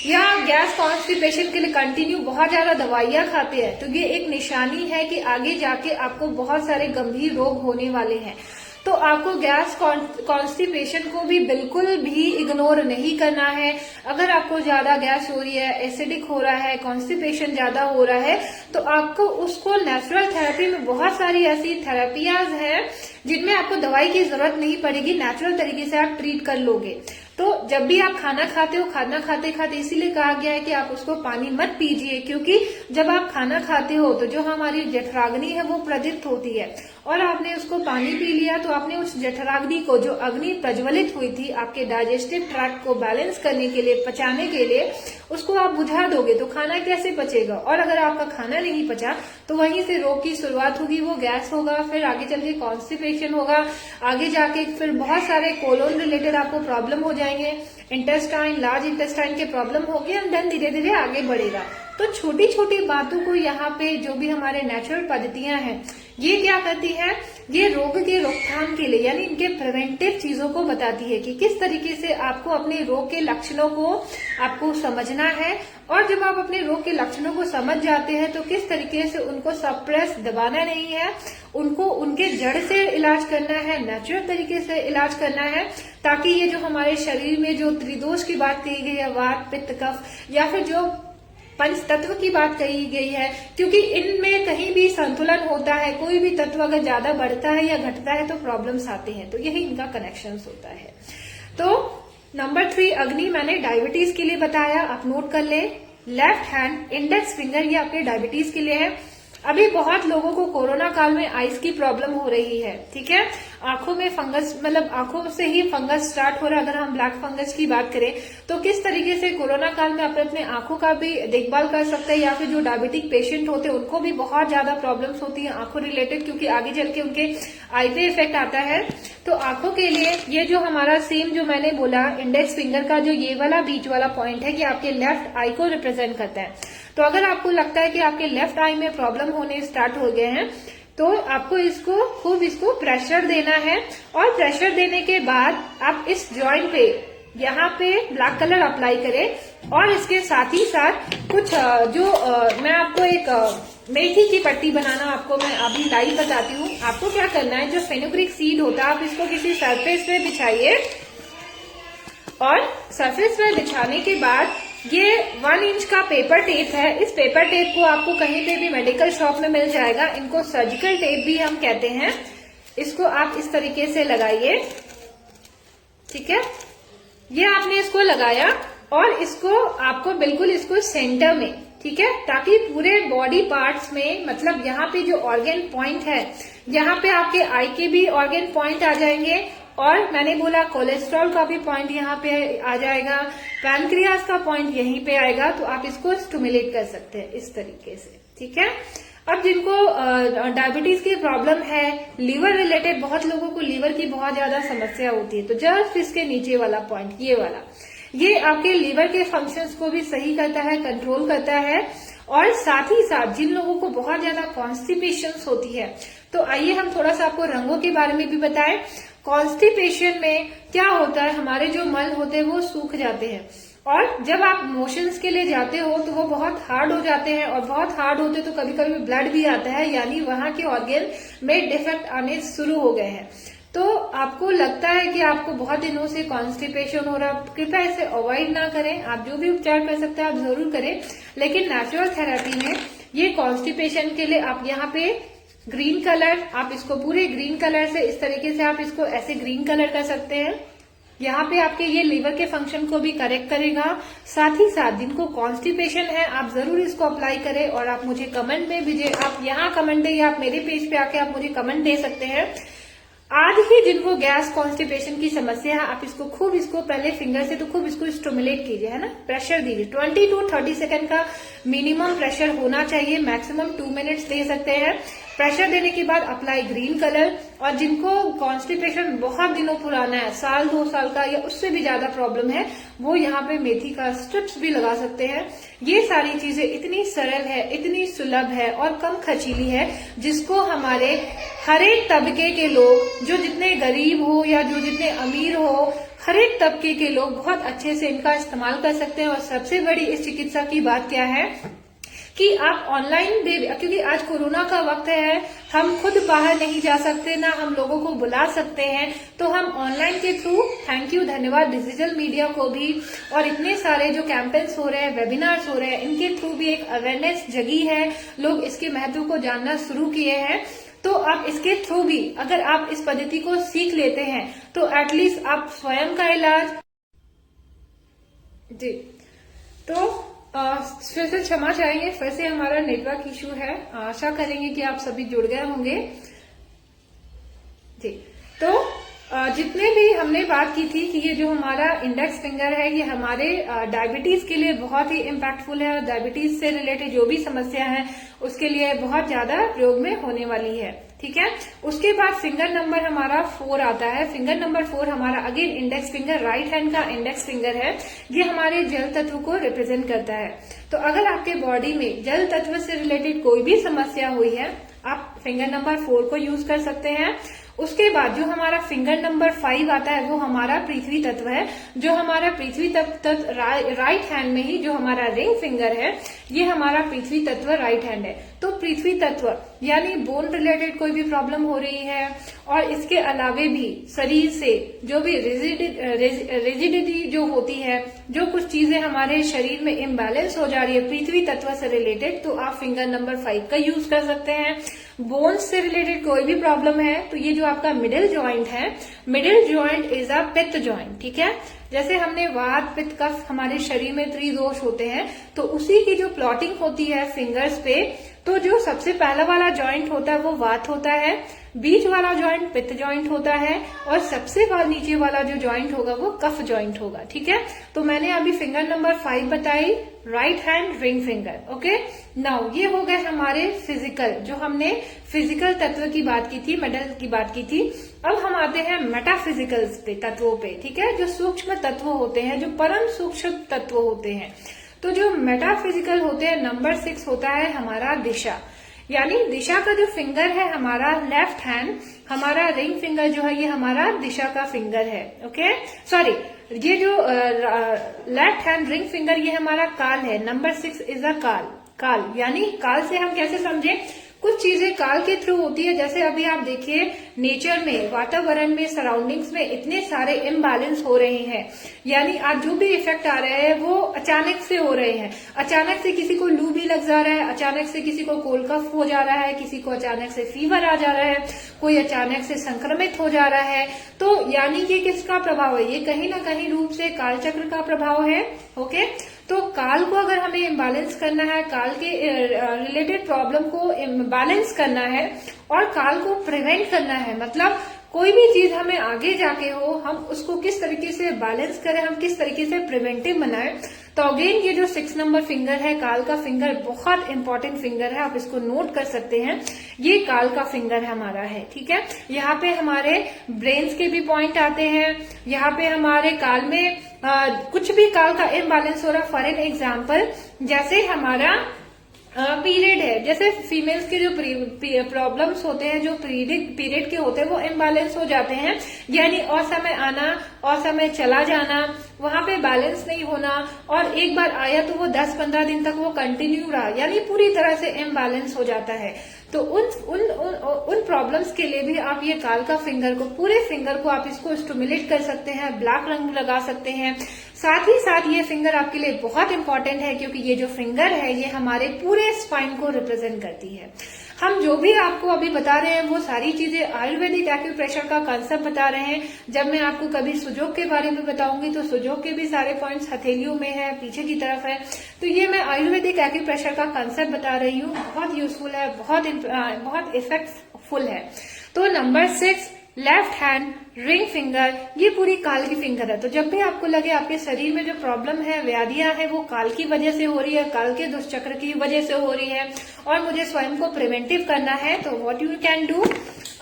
या गैस कॉन्स्टिपेशन के लिए कंटिन्यू बहुत ज्यादा दवाइयां खाते हैं, तो ये एक निशानी है कि आगे जाके आपको बहुत सारे गंभीर रोग होने वाले हैं। तो आपको गैस कॉन्स्टिपेशन को भी बिल्कुल भी इग्नोर नहीं करना है। अगर आपको ज्यादा गैस हो रही है, एसिडिक हो रहा है, कॉन्स्टिपेशन ज्यादा हो रहा है, तो आपको उसको नेचुरल थेरेपी में बहुत सारी ऐसी थेरेपियाज हैं जिनमें आपको दवाई की जरूरत नहीं पड़ेगी, नेचुरल तरीके से आप ट्रीट कर लोगे। तो जब भी आप खाना खाते हो, खाना खाते खाते इसीलिए कहा गया है कि आप उसको पानी मत पीजिए, क्योंकि जब आप खाना खाते हो तो जो हमारी जठराग्नि है वो प्रदीप्त होती है, और आपने उसको पानी पी लिया तो आपने उस जठराग्नि को, जो अग्नि प्रज्वलित हुई थी आपके डाइजेस्टिव ट्रैक्ट को बैलेंस करने के लिए, पचाने के लिए, उसको आप बुझा दोगे तो खाना कैसे पचेगा। और अगर आपका खाना नहीं पचा तो वहीं से रोग की शुरुआत होगी, वो गैस होगा, फिर आगे चल के कॉन्स्टिपेशन होगा, आगे जाके फिर बहुत सारे कोलोन रिलेटेड आपको प्रॉब्लम हो जाएंगे, इंटेस्टाइन, लार्ज इंटेस्टाइन के प्रॉब्लम होगी, एंड देन धीरे धीरे आगे बढ़ेगा। तो छोटी छोटी बातों को यहाँ पे जो भी हमारे नेचुरल पद्धतियां हैं, ये क्या करती है, ये रोग के रोकथाम के लिए, यानी इनके प्रिवेंटिव चीजों को बताती है कि किस तरीके से आपको अपने रोग के लक्षणों को आपको समझना है, और जब आप अपने रोग के लक्षणों को समझ जाते हैं तो किस तरीके से उनको सप्रेस, दबाना नहीं है, उनको उनके जड़ से इलाज करना है, नेचुरल तरीके से इलाज करना है, ताकि ये जो हमारे शरीर में जो त्रिदोष की बात कही गई है, वात, पित्त, कफ, या फिर जो पंच तत्व की बात कही गई है, क्योंकि इनमें कहीं भी संतुलन होता है, कोई भी तत्व अगर ज्यादा बढ़ता है या घटता है तो प्रॉब्लम्स आते हैं, तो यही इनका कनेक्शन होता है। तो नंबर 3 अग्नि मैंने डायबिटीज के लिए बताया, आप नोट कर ले। लेफ्ट हैंड इंडेक्स फिंगर, ये आपके डायबिटीज के लिए है। अभी बहुत लोगों को कोरोना काल में आइज की प्रॉब्लम हो रही है, ठीक है, आंखों में फंगस, मतलब आंखों से ही फंगस स्टार्ट हो रहा है। अगर हम ब्लैक फंगस की बात करें तो किस तरीके से कोरोना काल में अपने आंखों का भी देखभाल कर सकते हैं, या फिर जो डायबिटिक पेशेंट होते हैं उनको भी बहुत ज्यादा प्रॉब्लम्स होती है आंखों रिलेटेड, क्योंकि आगे चल के उनके आई पे इफेक्ट आता है। तो आंखों के लिए ये जो हमारा सेम जो मैंने बोला इंडेक्स फिंगर का जो ये वाला बीच वाला पॉइंट है, कि आपके लेफ्ट आई को रिप्रेजेंट करता है। तो अगर आपको लगता है कि आपके लेफ्ट आई में प्रॉब्लम होने स्टार्ट हो गए हैं, तो आपको इसको प्रेशर देना है, और प्रेशर देने के बाद आप इस जॉइंट पे यहाँ पे ब्लैक कलर अप्लाई करें, और इसके साथ ही साथ कुछ मैं आपको एक मेथी की पट्टी बनाना आपको मैं अभी लाइव बताती हूँ। आपको क्या करना है, जो फेनुग्रीक सीड होता है आप इसको किसी सरफेस पे बिछाइए, और सरफेस पे बिछाने के बाद ये 1 इंच का पेपर टेप है। इस पेपर टेप को आपको कहीं पे भी मेडिकल शॉप में मिल जाएगा, इनको सर्जिकल टेप भी हम कहते हैं। इसको आप इस तरीके से लगाइए, ठीक है, ये आपने इसको लगाया, और इसको आपको बिल्कुल इसको सेंटर में, ठीक है, ताकि पूरे बॉडी पार्ट्स में, मतलब यहाँ पे जो ऑर्गन पॉइंट है, यहाँ पे आपके आई के भी ऑर्गन पॉइंट आ जाएंगे, और मैंने बोला कोलेस्ट्रॉल का भी पॉइंट यहाँ पे आ जाएगा, पैनक्रियाज का पॉइंट यहीं पे आएगा। तो आप इसको स्टिमुलेट कर सकते हैं इस तरीके से, ठीक है। अब जिनको डायबिटीज की प्रॉब्लम है, लीवर रिलेटेड, बहुत लोगों को लीवर की बहुत ज्यादा समस्या होती है, तो जस्ट इसके नीचे वाला पॉइंट, ये वाला, ये आपके लीवर के फंक्शंस को भी सही करता है, कंट्रोल करता है। और साथ ही साथ जिन लोगों को बहुत ज्यादा कॉन्स्टिपेशन होती है, तो आइए हम थोड़ा सा आपको रंगों के बारे में भी बताएं। कॉन्स्टिपेशन में क्या होता है, हमारे जो मल होते हैं वो सूख जाते हैं, और जब आप मोशंस के लिए जाते हो तो वो बहुत हार्ड हो जाते हैं, और बहुत हार्ड होते तो कभी कभी ब्लड भी आता है, यानी वहां के ऑर्गन में डिफेक्ट आने शुरू हो गए हैं। तो आपको लगता है कि आपको बहुत दिनों से कॉन्स्टिपेशन हो रहा है, कृपया इसे अवॉइड ना करें। आप जो भी उपचार कर सकते हैं आप जरूर करें, लेकिन नेचुरल थेरेपी में ये कॉन्स्टिपेशन के लिए आप यहाँ पे ग्रीन कलर, आप इसको पूरे ग्रीन कलर से इस तरीके से आप इसको ऐसे ग्रीन कलर कर सकते हैं। यहाँ पे आपके ये लीवर के फंक्शन को भी करेक्ट करेगा। साथ ही साथ जिनको कॉन्स्टिपेशन है आप जरूर इसको अप्लाई करें, और आप मुझे कमेंट में भेजिए। आप यहाँ कमेंट दें या आप मेरे पेज पे आके आप मुझे कमेंट दे सकते हैं। आज ही जिनको गैस कॉन्स्टिपेशन की समस्या है, आप इसको खूब, इसको पहले फिंगर से तो खूब इसको स्टिमुलेट कीजिए, है ना, प्रेशर दीजिए। 20 to 30 सेकंड का मिनिमम प्रेशर होना चाहिए, मैक्सिमम 2 मिनट्स दे सकते हैं। प्रेशर देने के बाद अप्लाई ग्रीन कलर। और जिनको कॉन्स्टिपेशन बहुत दिनों पुराना है, साल 2 साल का या उससे भी ज्यादा प्रॉब्लम है, वो यहाँ पे मेथी का स्ट्रिप्स भी लगा सकते हैं। ये सारी चीजें इतनी सरल है, इतनी सुलभ है और कम खर्चीली है, जिसको हमारे हर एक तबके के लोग, जो जितने गरीब हो या जो जितने अमीर हो, हर एक तबके के लोग बहुत अच्छे से इनका इस्तेमाल कर सकते हैं। और सबसे बड़ी इस चिकित्सा की बात क्या है कि आप ऑनलाइन भी, क्योंकि आज कोरोना का वक्त है, हम खुद बाहर नहीं जा सकते, ना हम लोगों को बुला सकते हैं, तो हम ऑनलाइन के थ्रू, थैंक यू, धन्यवाद डिजिटल मीडिया को भी, और इतने सारे जो कैंपेन्स हो रहे हैं, वेबिनार्स हो रहे हैं, इनके थ्रू भी एक अवेयरनेस जगी है, लोग इसके महत्व को जानना शुरू किए हैं। तो आप इसके थ्रू भी अगर आप इस पद्धति को सीख लेते हैं तो एटलीस्ट आप स्वयं का इलाज जी। तो फिर से क्षमा चाहेंगे, फिर से हमारा नेटवर्क इशू है, आशा करेंगे कि आप सभी जुड़ गए होंगे जी। तो जितने भी हमने बात की थी कि ये जो हमारा इंडेक्स फिंगर है, ये हमारे डायबिटीज के लिए बहुत ही इम्पैक्टफुल है, और डायबिटीज से रिलेटेड जो भी समस्या है उसके लिए बहुत ज्यादा प्रयोग में होने वाली है, ठीक है। उसके बाद फिंगर नंबर हमारा 4 आता है। फिंगर नंबर 4 हमारा again index finger, right hand का इंडेक्स फिंगर है। ये हमारे जल तत्व को रिप्रेजेंट करता है। तो अगर आपके बॉडी में जल तत्व से रिलेटेड कोई भी समस्या हुई है, आप फिंगर नंबर 4 को यूज कर सकते हैं। उसके बाद जो हमारा फिंगर नंबर 5 आता है वो हमारा पृथ्वी तत्व है। जो हमारा पृथ्वी तत्व राइट हैंड में ही जो हमारा रिंग फिंगर है, ये हमारा पृथ्वी तत्व राइट हैंड है। तो पृथ्वी तत्व यानी बोन रिलेटेड कोई भी प्रॉब्लम हो रही है, और इसके अलावे भी शरीर से जो भी रिजिडिटी जो होती है, जो कुछ चीजें हमारे शरीर में इम्बैलेंस हो जा रही है पृथ्वी तत्व से रिलेटेड, तो आप फिंगर नंबर 5 का यूज कर सकते हैं। बोन्स से रिलेटेड कोई भी प्रॉब्लम है, तो ये जो आपका मिडिल जॉइंट है, मिडिल जॉइंट इज अ पित्त जॉइंट, ठीक है। जैसे हमने वात पित्त कफ, हमारे शरीर में त्रिदोष होते हैं, तो उसी की जो प्लॉटिंग होती है फिंगर्स पे, तो जो सबसे पहला वाला जॉइंट होता है वो वात होता है, बीच वाला जॉइंट पित्त जॉइंट होता है, और सबसे नीचे वाला जो जॉइंट होगा वो कफ जॉइंट होगा, ठीक है। तो मैंने अभी फिंगर नंबर 5 बताई, right hand ring finger, okay. Now ये हो गए हमारे फिजिकल, जो हमने फिजिकल तत्व की बात की थी, मेटल की बात की थी। अब हम आते हैं मेटाफिजिकल पे, तत्वों पे, ठीक है, जो सूक्ष्म तत्व होते हैं, जो परम सूक्ष्म तत्व होते हैं। तो जो मेटाफिजिकल होते हैं, नंबर 6 होता है हमारा दिशा, यानी दिशा का जो फिंगर है हमारा लेफ्ट हैंड, हमारा रिंग फिंगर जो है ये हमारा दिशा का फिंगर है, ओके। सॉरी, ये जो लेफ्ट हैंड रिंग फिंगर ये हमारा काल है। नंबर 6 इज अ काल। काल यानी काल से हम कैसे समझे, कुछ चीजें काल के थ्रू होती है। जैसे अभी आप देखिए नेचर में, वातावरण में, सराउंडिंग्स में इतने सारे इम्बैलेंस हो रहे हैं, यानी आज जो भी इफेक्ट आ रहे हैं वो अचानक से हो रहे हैं। अचानक से किसी को लू भी लग जा रहा है, अचानक से किसी को कोल्ड कफ हो जा रहा है, किसी को अचानक से फीवर आ जा रहा है, कोई अचानक से संक्रमित हो जा रहा है। तो यानी कि किसका प्रभाव है, ये कहीं ना कहीं रूप से कालचक्र का प्रभाव है, ओके। तो काल को अगर हमें इम्बैलेंस करना है, काल के रिलेटेड प्रॉब्लम को इम्बैलेंस करना है और काल को प्रिवेंट करना है, मतलब कोई भी चीज हमें आगे जाके हो, हम उसको किस तरीके से बैलेंस करें, हम किस तरीके से प्रिवेंटिव बनाएं, तो अगेन ये जो 6 नंबर फिंगर है, काल का फिंगर, बहुत इंपॉर्टेंट फिंगर है, आप इसको नोट कर सकते हैं। ये काल का फिंगर हमारा है, ठीक है। यहाँ पे हमारे ब्रेन्स के भी पॉइंट आते हैं, यहाँ पे हमारे काल में कुछ भी काल का इम्बैलेंस हो रहा। फॉर एन एग्जाम्पल, जैसे हमारा पीरियड है, जैसे फीमेल्स के जो प्रॉब्लम्स होते हैं, जो पीरियड के होते हैं, वो इम्बैलेंस हो जाते हैं, यानी असमय आना, असमय चला जाना, वहां पे बैलेंस नहीं होना, और एक बार आया तो वो 10-15 दिन तक वो कंटिन्यू रहा, यानी पूरी तरह से इम्बैलेंस हो जाता है। तो उन प्रॉब्लम्स के लिए भी आप ये काल का फिंगर को, पूरे फिंगर को आप इसको स्टिमुलेट कर सकते हैं, ब्लैक रंग लगा सकते हैं। साथ ही साथ ये फिंगर आपके लिए बहुत इंपॉर्टेंट है, क्योंकि ये जो फिंगर है ये हमारे पूरे स्पाइन को रिप्रेजेंट करती है। हम जो भी आपको अभी बता रहे हैं वो सारी चीजें आयुर्वेदिक एक्यूप्रेशर का कांसेप्ट बता रहे हैं। जब मैं आपको कभी सुजोग के बारे में बताऊंगी तो सुजोग के भी सारे पॉइंट्स हथेलियों में है, पीछे की तरफ है। तो ये मैं आयुर्वेदिक एक्यूप्रेशर का कांसेप्ट बता रही हूँ, बहुत यूजफुल है, बहुत इफेक्टफुल है। तो number 6 left hand ring finger, ये पूरी काल की फिंगर है। तो जब भी आपको लगे आपके शरीर में जो प्रॉब्लम है, व्याधियां है, वो काल की वजह से हो रही है, काल के दुष्चक्र की वजह से हो रही है, और मुझे स्वयं को प्रिवेंटिव करना है, तो व्हाट यू कैन डू,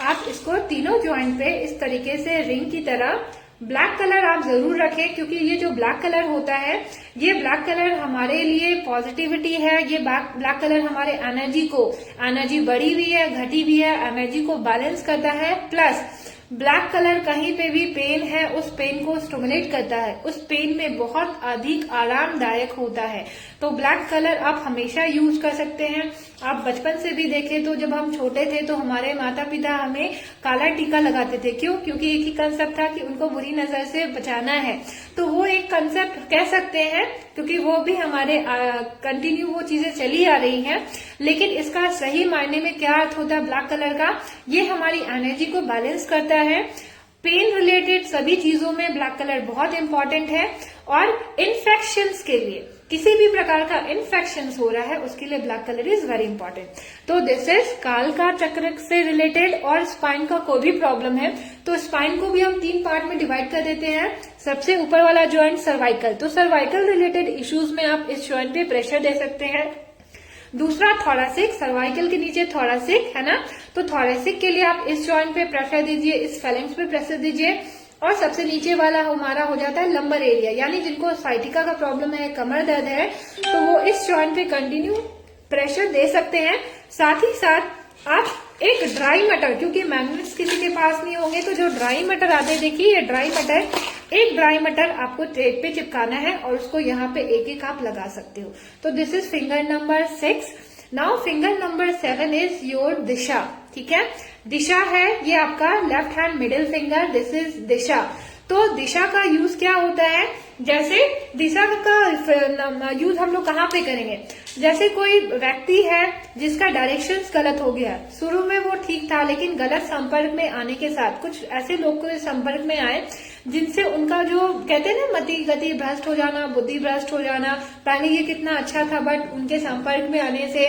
आप इसको तीनों जॉइंट पे इस तरीके से रिंग की तरह, ब्लैक कलर आप जरूर रखें, क्योंकि ये जो ब्लैक कलर होता है, ये ब्लैक कलर हमारे लिए पॉजिटिविटी है। ये ब्लैक कलर हमारे एनर्जी बढ़ी हुई है, घटी हुई है, एनर्जी को बैलेंस करता है। प्लस ब्लैक कलर कहीं पे भी पेन है, उस पेन को स्टिमुलेट करता है, उस पेन में बहुत अधिक आरामदायक होता है। तो ब्लैक कलर आप हमेशा यूज कर सकते हैं। आप बचपन से भी देखें तो जब हम छोटे थे तो हमारे माता पिता हमें काला टीका लगाते थे। क्यों? क्योंकि एक ही कंसेप्ट था कि उनको बुरी नजर से बचाना है। तो वो एक कंसेप्ट कह सकते हैं, क्योंकि वो भी हमारे कंटिन्यू वो चीजें चली आ रही हैं। लेकिन इसका सही मायने में क्या अर्थ होता है ब्लैक कलर का? ये हमारी एनर्जी को बैलेंस करता है। पेन रिलेटेड सभी चीजों में ब्लैक कलर बहुत इंपॉर्टेंट है। और इन्फेक्शंस के लिए, किसी भी प्रकार का इन्फेक्शन हो रहा है उसके लिए black colour is very important. तो दिस इज काल का चक्र से रिलेटेड। और स्पाइन का कोई भी प्रॉब्लम है तो स्पाइन को भी हम 3 पार्ट में डिवाइड कर देते हैं। सबसे ऊपर वाला जॉइंट सर्वाइकल, तो सर्वाइकल रिलेटेड इश्यूज में आप इस जॉइंट पे प्रेशर दे सकते हैं। दूसरा थोरेसिक, सर्वाइकल के नीचे थोरेसिक है ना, तो थोरेसिक के लिए आप इस जॉइंट पे प्रेशर दीजिए, इस फेलेंक्स पे प्रेशर दीजिए। और सबसे नीचे वाला हमारा हो जाता है लंबर एरिया, यानी जिनको साइटिका का प्रॉब्लम है, कमर दर्द है, तो वो इस जॉइंट पे कंटिन्यू प्रेशर दे सकते हैं। साथ ही साथ आप एक ड्राई मटर, क्योंकि मैग्नेट्स किसी के पास नहीं होंगे, तो जो ड्राई मटर आते हैं, देखिए ये ड्राई मटर, एक ड्राई मटर आपको टेप पे चिपकाना है और उसको यहाँ पे एक आप लगा सकते हो। तो this is finger number 6। Now finger number 7 is your Disha. ठीक है, दिशा है ये आपका left hand middle finger, this is Disha. तो दिशा का यूज क्या होता है? जैसे दिशा का यूज हम लोग कहाँ पे करेंगे? जैसे कोई व्यक्ति है जिसका डायरेक्शंस गलत हो गया, शुरू में वो ठीक था लेकिन गलत संपर्क में आने के साथ कुछ ऐसे लोग को संपर्क में आए जिनसे उनका जो कहते हैं ना मति गति भ्रष्ट हो जाना, बुद्धि भ्रष्ट हो जाना, पहले ये कितना अच्छा था बट उनके संपर्क में आने से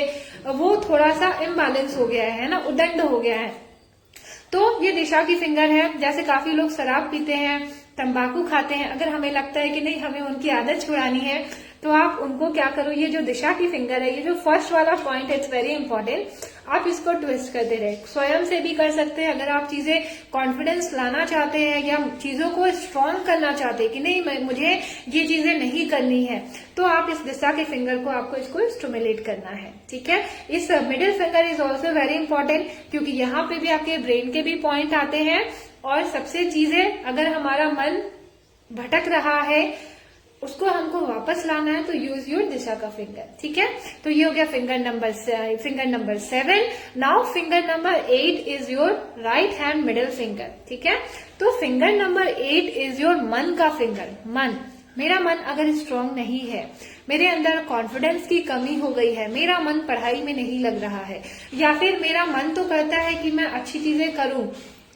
वो थोड़ा सा इम्बैलेंस हो गया है ना, उदंड हो गया है। तो ये दिशा की फिंगर है। जैसे काफी लोग शराब पीते हैं, तंबाकू खाते हैं, अगर हमें लगता है कि नहीं हमें उनकी आदत छुड़ानी है तो आप उनको क्या करो, ये जो दिशा की फिंगर है, ये जो फर्स्ट वाला पॉइंट है, इट्स वेरी इंपॉर्टेंट, आप इसको ट्विस्ट करते रहे। स्वयं से भी कर सकते हैं, अगर आप चीजें कॉन्फिडेंस लाना चाहते हैं या चीजों को स्ट्रॉन्ग करना चाहते हैं कि नहीं मुझे ये चीजें नहीं करनी है, तो आप इस दिशा के फिंगर को आपको इसको स्टिमुलेट करना है। ठीक है, इस middle finger is also very important, क्योंकि यहाँ पे भी आपके ब्रेन के भी पॉइंट आते हैं। और सबसे चीजें, अगर हमारा मन भटक रहा है उसको हमको वापस लाना है तो यूज योर दिशा का फिंगर। ठीक है, तो ये हो गया finger number 7। Now finger number 8 is your right hand middle finger. ठीक है, तो फिंगर नंबर 8 इज योर मन का फिंगर। मन, मेरा मन अगर स्ट्रांग नहीं है, मेरे अंदर कॉन्फिडेंस की कमी हो गई है, मेरा मन पढ़ाई में नहीं लग रहा है, या फिर मेरा मन तो करता है कि मैं अच्छी चीजें करूं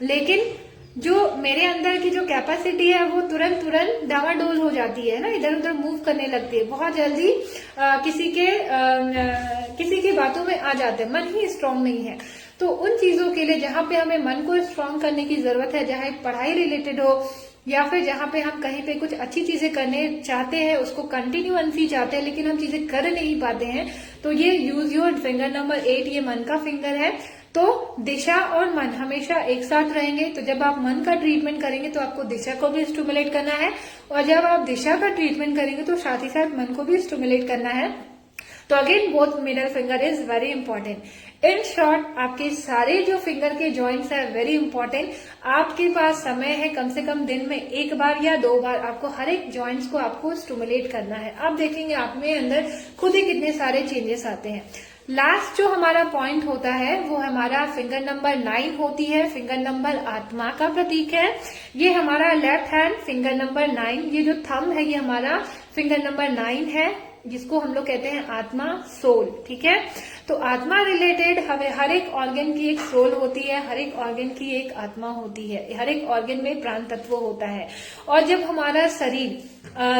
लेकिन जो मेरे अंदर की जो कैपेसिटी है वो तुरंत डावाडोल हो जाती है ना, इधर उधर मूव करने लगती है, बहुत जल्दी किसी की बातों में आ जाते हैं, मन ही स्ट्रांग नहीं है। तो उन चीजों के लिए जहां पे हमें मन को स्ट्रांग करने की जरूरत है, चाहे पढ़ाई रिलेटेड हो, या फिर जहाँ पे हम कहीं पे कुछ अच्छी चीजें करने चाहते हैं, उसको कंटिन्यूअसली चाहते हैं लेकिन हम चीजें कर नहीं पाते हैं, तो ये यूज योर फिंगर नंबर 8, ये मन का फिंगर है। तो दिशा और मन हमेशा एक साथ रहेंगे। तो जब आप मन का ट्रीटमेंट करेंगे तो आपको दिशा को भी स्टिमुलेट करना है, और जब आप दिशा का ट्रीटमेंट करेंगे तो साथ ही साथ मन को भी स्टिमुलेट करना है। तो again both middle finger is very important. In short, आपके सारे जो फिंगर के जॉइंट्स है वेरी इंपॉर्टेंट। आपके पास समय है कम से कम दिन में 1 बार या 2 बार आपको हर एक जॉइंट्स को आपको स्टिमुलेट करना है। आप देखेंगे आप में अंदर खुद ही कितने सारे चेंजेस आते हैं। लास्ट जो हमारा पॉइंट होता है वो हमारा फिंगर नंबर 9 होती है। फिंगर नंबर आत्मा का प्रतीक है। ये हमारा लेफ्ट हैंड फिंगर नंबर 9, ये जो थंब है ये हमारा फिंगर नंबर 9 है, जिसको हम लोग कहते हैं आत्मा, सोल। ठीक है, तो आत्मा रिलेटेड हर एक ऑर्गन की एक सोल होती है, हर एक ऑर्गन की एक आत्मा होती है, हर एक ऑर्गन में प्राण तत्व होता है। और जब हमारा शरीर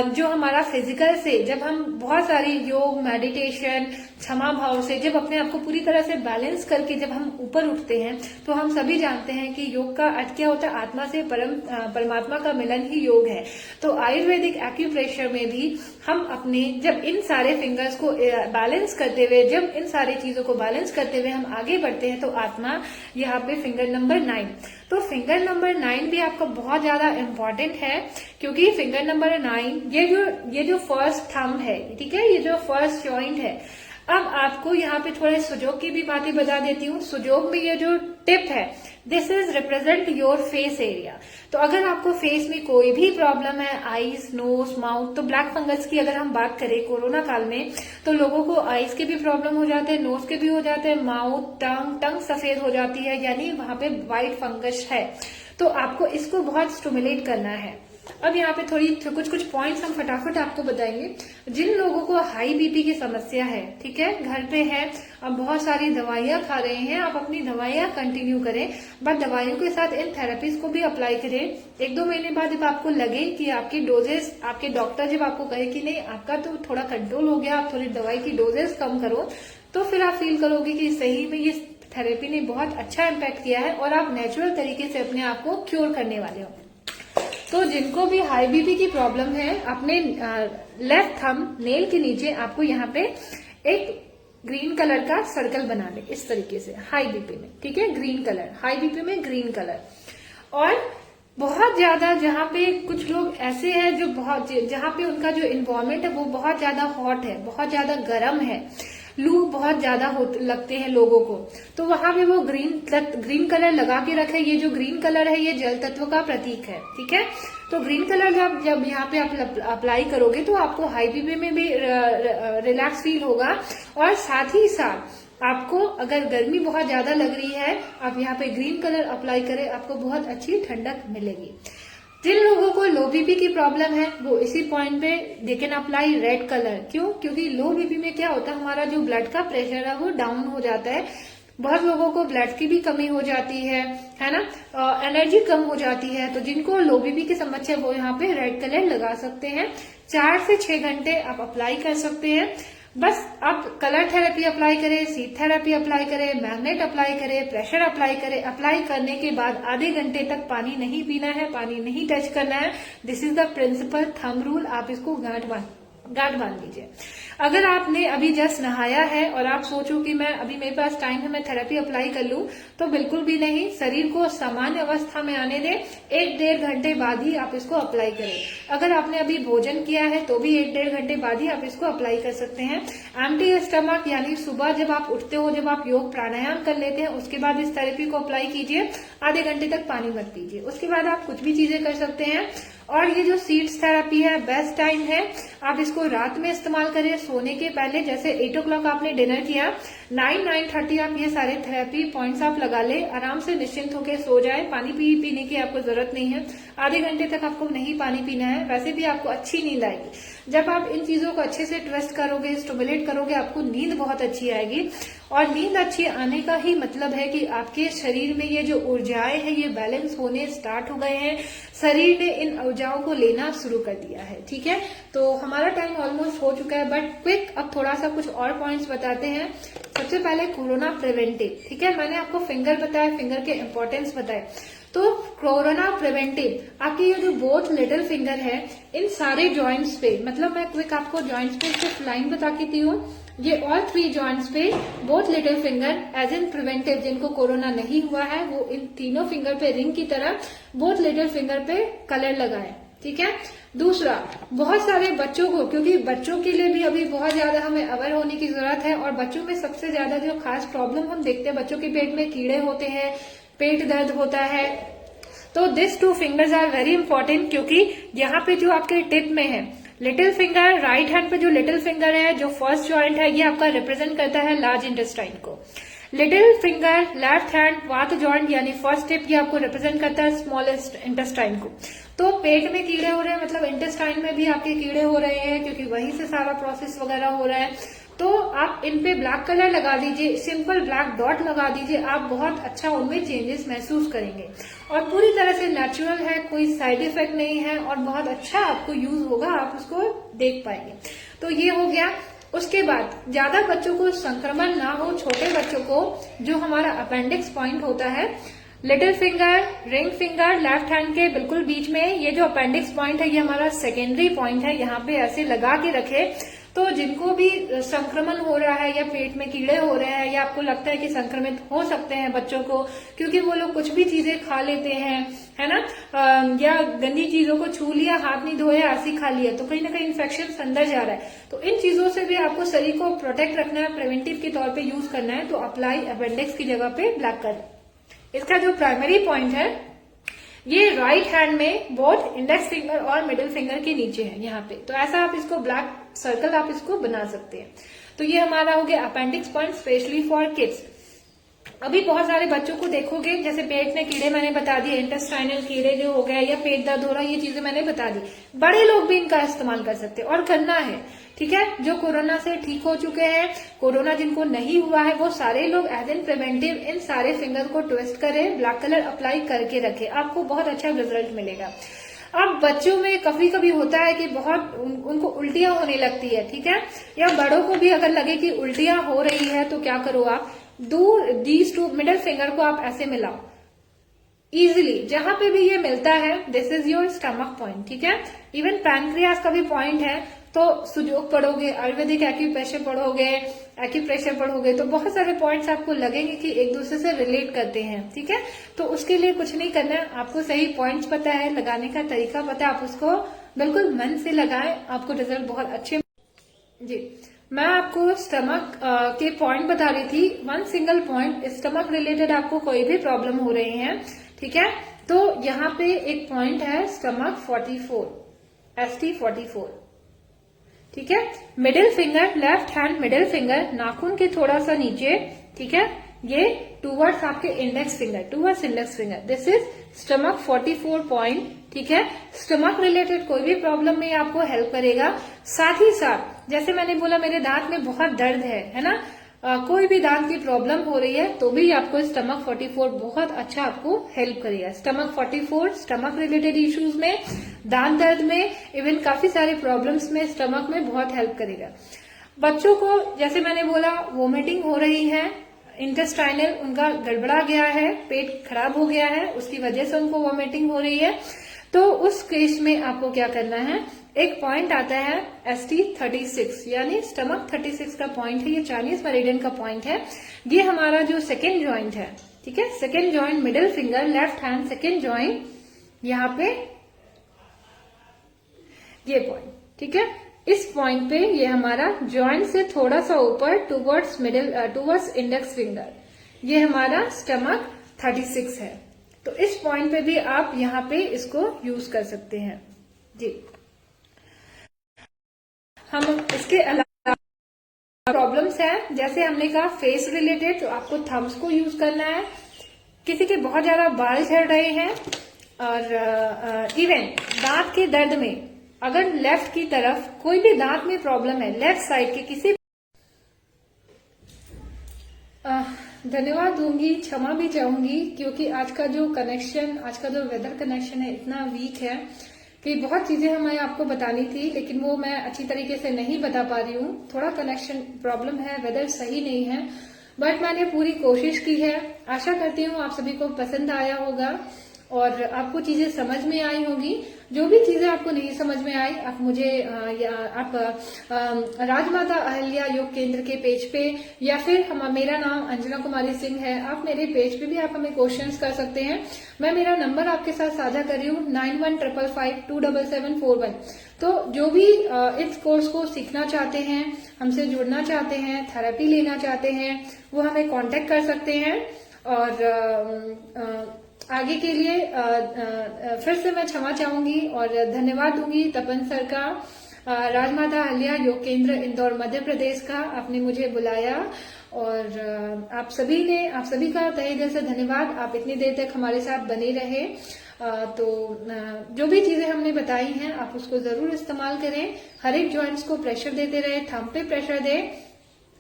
जो हमारा फिजिकल से, जब हम बहुत सारी योग, मेडिटेशन, क्षमा भाव से जब अपने आप को पूरी तरह से बैलेंस करके जब हम ऊपर उठते हैं, तो हम सभी जानते हैं कि योग का अर्थ क्या होता है, आत्मा से परमात्मा का मिलन ही योग है। तो आयुर्वेदिक एक्यूप्रेशर में भी हम अपने जब इन सारे फिंगर्स को बैलेंस करते हुए, जब इन सारी चीजों को बैलेंस करते हुए हम आगे बढ़ते हैं, तो आत्मा यहाँ पे फिंगर नंबर 9। तो फिंगर नंबर 9 भी आपका बहुत ज्यादा इंपॉर्टेंट है, क्योंकि फिंगर नंबर 9 ये जो फर्स्ट थंब है, ठीक है, ये जो फर्स्ट जॉइंट है। अब आपको यहाँ पे थोड़े सुजोग की भी बातें बता देती हूँ। सुजोग में ये जो टिप है, this is represent your face area. तो अगर आपको फेस में कोई भी प्रॉब्लम है, आईज, नोज, माउथ, तो ब्लैक फंगस की अगर हम बात करें कोरोना काल में, तो लोगों को आईज के भी प्रॉब्लम हो जाते हैं, नोज के भी हो जाते हैं, माउथ, टंग सफेद हो जाती है, यानी वहां पे व्हाइट फंगस है। तो आपको इसको बहुत स्टिमुलेट करना है। अब यहाँ पे कुछ पॉइंट्स हम फटाफट आपको बताएंगे। जिन लोगों को हाई बीपी की समस्या है, ठीक है, घर पे है, अब बहुत सारी दवाइयां खा रहे हैं, आप अपनी दवाइयां कंटिन्यू करें, बट दवाइयों के साथ इन थेरेपीज को भी अप्लाई करें। 1-2 महीने बाद जब आपको लगे कि आपकी डोजेस, आपके डॉक्टर जब आपको कहे कि नहीं आपका तो थोड़ा कंट्रोल हो गया, आप थोड़ी दवाई की डोजेस कम करो, तो फिर आप फील करोगे कि सही में ये थेरेपी ने बहुत अच्छा इम्पैक्ट किया है और आप नेचुरल तरीके से अपने आप को क्योर करने वाले हो। तो जिनको भी हाई बीपी की प्रॉब्लम है, अपने लेफ्ट थंब नेल के नीचे आपको यहाँ पे एक ग्रीन कलर का सर्कल बना ले, इस तरीके से, हाई बीपी में, ठीक है, ग्रीन कलर, हाई बीपी में ग्रीन कलर। और बहुत ज्यादा जहाँ पे कुछ लोग ऐसे हैं जो जहाँ पे उनका जो इन्वायरमेंट है वो बहुत ज्यादा हॉट है, बहुत ज्यादा गर्म है, लू बहुत ज्यादा लगते हैं लोगों को, तो वहां पे वो ग्रीन कलर लगा के रखे। ये जो ग्रीन कलर है ये जल तत्व का प्रतीक है, ठीक है। तो ग्रीन कलर जब यहाँ पे आप अप्लाई करोगे तो आपको हाई बीपी में भी रिलैक्स फील होगा, और साथ ही साथ आपको अगर गर्मी बहुत ज्यादा लग रही है, आप यहाँ पे ग्रीन कलर अप्लाई करें, आपको बहुत अच्छी ठंडक मिलेगी। जिन लोगों को लो बीपी की प्रॉब्लम है वो इसी पॉइंट पे they can apply red colour. क्यों? क्योंकि लो बीपी में क्या होता है, हमारा जो ब्लड का प्रेशर है वो डाउन हो जाता है। बहुत लोगों को ब्लड की भी कमी हो जाती है ना, एनर्जी कम हो जाती है। तो जिनको लो बीपी की समस्या वो यहाँ पे रेड कलर लगा सकते हैं। 4 से 6 घंटे आप अप्लाई कर सकते हैं। बस आप कलर थेरेपी अप्लाई करें, सीट थेरेपी अप्लाई करें, मैग्नेट अप्लाई करें, प्रेशर अप्लाई करें। अप्लाई करने के बाद आधे घंटे तक पानी नहीं पीना है, पानी नहीं टच करना है। This is the principle thumb rule. आप इसको गांठ बांध लीजिए। अगर आपने अभी जस्ट नहाया है और आप सोचो कि मैं अभी मेरे पास टाइम है, मैं थेरेपी अप्लाई कर लूं, तो बिल्कुल भी नहीं। शरीर को सामान्य अवस्था में आने दें, 1-1.5 घंटे बाद ही आप इसको अप्लाई करें। अगर आपने अभी भोजन किया है तो भी 1-1.5 घंटे बाद ही आप इसको अप्लाई कर सकते हैं। एम्प्टी स्टमक यानी सुबह जब आप उठते हो, जब आप योग प्राणायाम कर लेते हैं, उसके बाद इस थेरेपी को अप्लाई कीजिए। आधे घंटे तक पानी मत पीजिए। उसके बाद आप कुछ भी चीजें कर सकते हैं। और ये जो सीड्स थेरेपी है, बेस्ट टाइम है, आप इसको रात में इस्तेमाल करें सोने के पहले। जैसे 8 o'clock आपने डिनर किया, 9-9:30 आप ये सारे थेरेपी पॉइंट्स आप लगा ले, आराम से निश्चिंत होकर सो जाए। पानी पीने की आपको जरूरत नहीं है। आधे घंटे तक आपको नहीं पानी पीना है, वैसे भी आपको अच्छी नींद आएगी। जब आप इन चीजों को अच्छे से ट्रस्ट करोगे, स्टिमुलेट करोगे, आपको नींद बहुत अच्छी आएगी। और नींद अच्छी आने का ही मतलब है कि आपके शरीर में ये जो ऊर्जाएं हैं ये बैलेंस होने स्टार्ट हो गए हैं। शरीर ने इन ऊर्जाओं को लेना शुरू कर दिया है। ठीक है, तो हमारा टाइम ऑलमोस्ट हो चुका है, बट क्विक अब थोड़ा सा कुछ और पॉइंट्स बताते हैं। सबसे पहले कोरोना प्रिवेंटिव, ठीक है। मैंने आपको फिंगर बताया, फिंगर के इंपॉर्टेंस बताए। तो कोरोना प्रिवेंटिव आपके ये जो बोथ लिटिल फिंगर है, इन सारे जॉइंट्स पे, मतलब मैं क्विक आपको जॉइंट्स पे सिर्फ लाइन बता के दी हूँ, ये ऑल 3 जॉइंट्स पे both little finger as in preventive, जिनको कोरोना नहीं हुआ है वो इन तीनों फिंगर पे रिंग की तरह बोथ लिटिल फिंगर पे कलर लगाए, ठीक है। दूसरा, बहुत सारे बच्चों को, क्योंकि बच्चों के लिए भी अभी बहुत ज्यादा हमें अवेयर होने की जरूरत है, और बच्चों में सबसे ज्यादा जो खास प्रॉब्लम हम देखते हैं, बच्चों के पेट में कीड़े होते हैं, पेट दर्द होता है। तो this 2 fingers are very important, क्योंकि यहाँ पे जो आपके टिप में है लिटिल फिंगर, राइट हैंड पे जो लिटिल फिंगर है, जो फर्स्ट जॉइंट है, ये आपका रिप्रेजेंट करता है लार्ज इंटेस्टाइन को। लिटिल फिंगर लेफ्ट हैंड वात जॉइंट यानी फर्स्ट टिप, ये आपको रिप्रेजेंट करता है स्मॉलेस्ट इंटेस्टाइन को। तो पेट में कीड़े हो रहे हैं, मतलब इंटेस्टाइन में भी आपके कीड़े हो रहे हैं, क्योंकि वहीं से सारा प्रोसेस वगैरह हो रहा है। तो आप इन पे ब्लैक कलर लगा दीजिए, सिंपल ब्लैक डॉट लगा दीजिए, आप बहुत अच्छा उनमें चेंजेस महसूस करेंगे, और पूरी तरह से नेचुरल है, कोई साइड इफेक्ट नहीं है, और बहुत अच्छा आपको यूज होगा, आप उसको देख पाएंगे। तो ये हो गया। उसके बाद ज्यादा बच्चों को संक्रमण ना हो, छोटे बच्चों को, जो हमारा अपेंडिक्स पॉइंट होता है, little finger, ring finger, left hand के बिल्कुल बीच में ये जो अपेंडिक्स पॉइंट है, ये हमारा सेकेंडरी पॉइंट है, यहाँ पे ऐसे लगा के रखे। तो जिनको भी संक्रमण हो रहा है, या पेट में कीड़े हो रहे हैं, या आपको लगता है कि संक्रमित हो सकते हैं बच्चों को, क्योंकि वो लोग कुछ भी चीजें खा लेते हैं, है ना, या गंदी चीजों को छू लिया, हाथ नहीं धोया, ऐसी खा लिया, तो कहीं ना कहीं इन्फेक्शन अंदर जा रहा है। तो इन चीजों से भी आपको शरीर को प्रोटेक्ट रखना है, प्रिवेंटिव के तौर पे यूज करना है। तो अप्लाई अपेंडिक्स की जगह पे ब्लैक कलर। इसका जो प्राइमरी पॉइंट है, ये राइट हैंड में बोथ इंडेक्स फिंगर और मिडिल फिंगर के नीचे है, यहाँ पे। तो ऐसा आप इसको ब्लैक सर्कल आप इसको बना सकते हैं। तो ये हमारा हो गया appendix point specially for kids. अभी बहुत सारे बच्चों को देखोगे, जैसे पेट में कीड़े मैंने बता दिए, इंटेस्टाइनल कीड़े जो हो गए, या पेट दर्द हो रहा है, ये चीजें मैंने बता दी। बड़े लोग भी इनका इस्तेमाल कर सकते हैं, और करना है, ठीक है। जो कोरोना से ठीक हो चुके हैं, कोरोना जिनको नहीं हुआ है, वो सारे लोग एज एन प्रिवेंटिव इन सारे फिंगर को ट्विस्ट करें, ब्लैक कलर अप्लाई करके रखें, आपको बहुत अच्छा रिजल्ट मिलेगा। अब बच्चों में कभी कभी होता है कि बहुत उनको उल्टियां होने लगती है, ठीक है, या बड़ों को भी अगर लगे कि उल्टियां हो रही है, तो क्या करो आप, दीज 2 मिडिल फिंगर को आप ऐसे मिलाओ इजिली, जहां पे भी ये मिलता है, this is your stomach point, ठीक है। इवन पैनक्रियास का भी पॉइंट है, तो सुजोग पढ़ोगे, आयुर्वेदिक एक्यूप्रेशर पढ़ोगे, तो बहुत सारे पॉइंट्स आपको लगेंगे कि एक दूसरे से रिलेट करते हैं, ठीक है। तो उसके लिए कुछ नहीं करना है, आपको सही पॉइंट्स पता है, लगाने का तरीका पता है, आप उसको बिल्कुल मन से लगाएं, आपको रिजल्ट बहुत अच्छे। जी, मैं आपको स्टमक के पॉइंट बता रही थी, 1 सिंगल पॉइंट, स्टमक रिलेटेड आपको कोई भी प्रॉब्लम हो रही है, ठीक है, तो यहाँ पे एक पॉइंट है स्टमक 44, ST44, ठीक है। Middle finger, left hand middle finger, नाखून के थोड़ा सा नीचे, ठीक है, ये टूवर्ड्स आपके index finger, this is stomach 44 point, ठीक है। स्टमक रिलेटेड कोई भी प्रॉब्लम में आपको हेल्प करेगा। साथ ही साथ, जैसे मैंने बोला मेरे दांत में बहुत दर्द है ना, कोई भी दांत की प्रॉब्लम हो रही है, तो भी आपको स्टमक 44 बहुत अच्छा आपको हेल्प करेगा। स्टमक 44 स्टमक रिलेटेड इश्यूज में, दांत दर्द में, इवन काफी सारे प्रॉब्लम्स में स्टमक में बहुत हेल्प करेगा। बच्चों को जैसे मैंने बोला वोमिटिंग हो रही है, इंटेस्टाइनल उनका गड़बड़ा गया है, पेट खराब हो गया है, उसकी वजह से उनको वोमिटिंग हो रही है, तो उस केस में आपको क्या करना है, एक पॉइंट आता है ST36 यानी स्टमक 36 का पॉइंट है, ये चाइनीज मेरिडियन का पॉइंट है। ये हमारा जो सेकेंड जॉइंट है, ठीक है, second joint middle finger, left hand second joint, यहाँ पे ये पॉइंट, ठीक है। इस पॉइंट पे ये हमारा जॉइंट से थोड़ा सा ऊपर टूवर्ड्स इंडेक्स फिंगर, ये हमारा स्टमक 36 है। तो इस पॉइंट पे भी आप यहाँ पे इसको यूज कर सकते हैं। जी, हम इसके अलावा प्रॉब्लम्स हैं, जैसे हमने कहा फेस रिलेटेड, तो आपको थम्स को यूज करना है। किसी के बहुत ज्यादा बाल झड़ रहे हैं, और इवन दांत के दर्द में, अगर लेफ्ट की तरफ कोई भी दांत में प्रॉब्लम है, लेफ्ट साइड के किसी, धन्यवाद दूंगी, क्षमा भी चाहूंगी, क्योंकि आज का जो वेदर कनेक्शन है इतना वीक है कि बहुत चीजें हमें आपको बतानी थी, लेकिन वो मैं अच्छी तरीके से नहीं बता पा रही हूँ। थोड़ा कनेक्शन प्रॉब्लम है, वेदर सही नहीं है, बट मैंने पूरी कोशिश की है। आशा करती हूँ आप सभी को पसंद आया होगा और आपको चीजें समझ में आई होगी। जो भी चीजें आपको नहीं समझ में आई, आप मुझे आप राजमाता अहल्या योग केंद्र के पेज पे, या फिर मेरा नाम अंजना कुमारी सिंह है, आप मेरे पेज पे भी आप हमें क्वेश्चंस कर सकते हैं। मैं मेरा नंबर आपके साथ साझा कर रही हूँ 9155527741। तो जो भी इस कोर्स को सीखना चाहते हैं, हमसे जुड़ना चाहते हैं, थेरेपी लेना चाहते हैं, वो हमें कांटेक्ट कर सकते हैं। और आगे के लिए फिर से मैं क्षमा चाहूंगी और धन्यवाद दूंगी तपन सर का, राजमाता अहल्या योग केंद्र इंदौर मध्य प्रदेश का, आपने मुझे बुलाया। और आप सभी का तहे दिल से धन्यवाद। आप इतनी देर तक हमारे साथ बने रहे। तो जो भी चीजें हमने बताई हैं आप उसको जरूर इस्तेमाल करें। हर एक जॉइंट्स को प्रेशर देते रहे, थंब पे प्रेशर दें।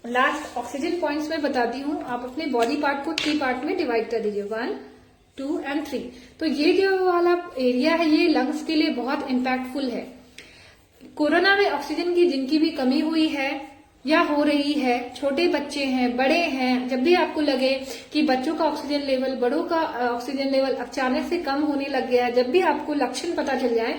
लास्ट ऑक्सीजन पॉइंट्स में बताती हूँ, आप अपने बॉडी पार्ट को 3 पार्ट में डिवाइड कर दीजिए, 1, 2 and 3। तो ये जो वाला एरिया है ये लंग्स के लिए बहुत इम्पैक्टफुल है। कोरोना में ऑक्सीजन की जिनकी भी कमी हुई है या हो रही है, छोटे बच्चे हैं, बड़े हैं, जब भी आपको लगे कि बच्चों का ऑक्सीजन लेवल, बड़ों का ऑक्सीजन लेवल अचानक से कम होने लग गया है, जब भी आपको लक्षण पता चल जाए,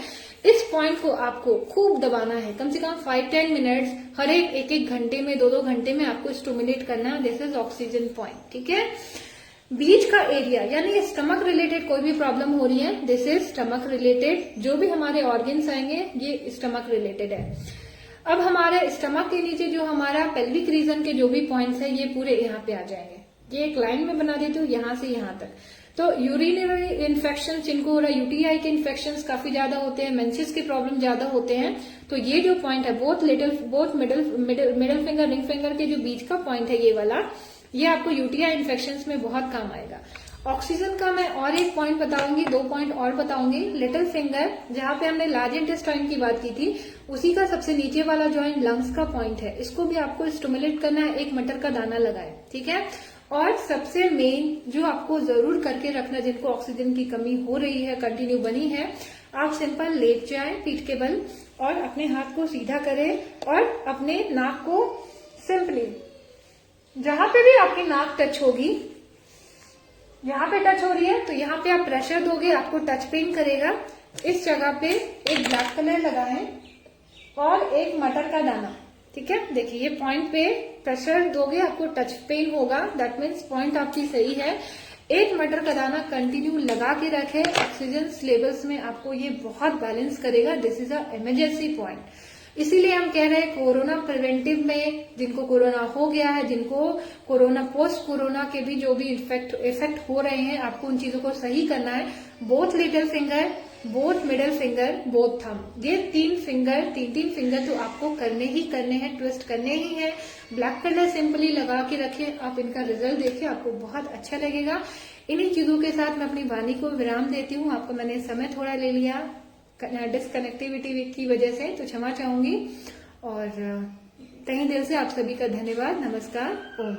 इस पॉइंट को आपको खूब दबाना है। कम से कम 5-10 मिनट्स हर एक घंटे में, 2-2 घंटे में आपको स्टिमुलेट करना है। दिस इज ऑक्सीजन पॉइंट, ठीक है। बीच का एरिया यानी स्टमक रिलेटेड कोई भी प्रॉब्लम हो रही है, दिस इज स्टमक रिलेटेड। जो भी हमारे ऑर्गन्स आएंगे ये स्टमक रिलेटेड है। अब हमारे स्टमक के नीचे जो हमारा पेल्विक रीजन के जो भी पॉइंट्स है ये पूरे यहाँ पे आ जाएंगे। ये एक लाइन में बना देती हूँ यहाँ से यहाँ तक। तो यूरिनरी इन्फेक्शन जिनको हो रहा है, यूटीआई के इन्फेक्शन काफी ज्यादा होते हैं, मेंसेस के प्रॉब्लम ज्यादा होते हैं, तो ये जो पॉइंट है both middle finger, ring finger के जो बीच का पॉइंट है ये वाला, ये आपको यूटीआई इन्फेक्शंस में बहुत काम आएगा। ऑक्सीजन का मैं और एक पॉइंट बताऊंगी, 2 पॉइंट और बताऊंगी। लिटिल फिंगर जहां पे हमने लार्ज इंटेस्टाइन की बात की थी, उसी का सबसे नीचे वाला जॉइंट लंग्स का पॉइंट है, इसको भी आपको स्टिमुलेट करना है। 1 मटर का दाना लगाए, ठीक है। और सबसे मेन जो आपको जरूर करके रखना, जिनको ऑक्सीजन की कमी हो रही है, कंटिन्यू बनी है, आप सिंपल लेट जाए पीठ के बल और अपने हाथ को सीधा करें और अपने नाक को सिंपली जहां पे भी आपकी नाक टच होगी, यहाँ पे टच हो रही है तो यहाँ पे आप प्रेशर दोगे, आपको टच पेन करेगा। इस जगह पे एक ब्लैक कलर लगाएं और 1 मटर का दाना, ठीक है। देखिए ये पॉइंट पे प्रेशर दोगे, आपको टच पेन होगा, दैट मीन्स पॉइंट आपकी सही है। 1 मटर का दाना कंटिन्यू लगा के रखे। ऑक्सीजन लेवल्स में आपको ये बहुत बैलेंस करेगा। This is a emergency point. इसीलिए हम कह रहे हैं कोरोना प्रिवेंटिव में जिनको कोरोना हो गया है, जिनको कोरोना पोस्ट कोरोना के भी जो भी इफेक्ट हो रहे हैं, आपको उन चीजों को सही करना है। Both little finger, both middle finger, both thumb, ये 3 फिंगर तो आपको करने ही करने हैं, ट्विस्ट करने ही है। ब्लैक कलर सिंपली लगा के रखें, आप इनका रिजल्ट देखिए, आपको बहुत अच्छा लगेगा। इन्हीं चीजों के साथ मैं अपनी वाणी को विराम देती हूँ। आपको मैंने समय थोड़ा ले लिया डिस्कनेक्टिविटी की वजह से, तो क्षमा चाहूंगी। और तहे दिल से आप सभी का धन्यवाद। नमस्कार। ओम।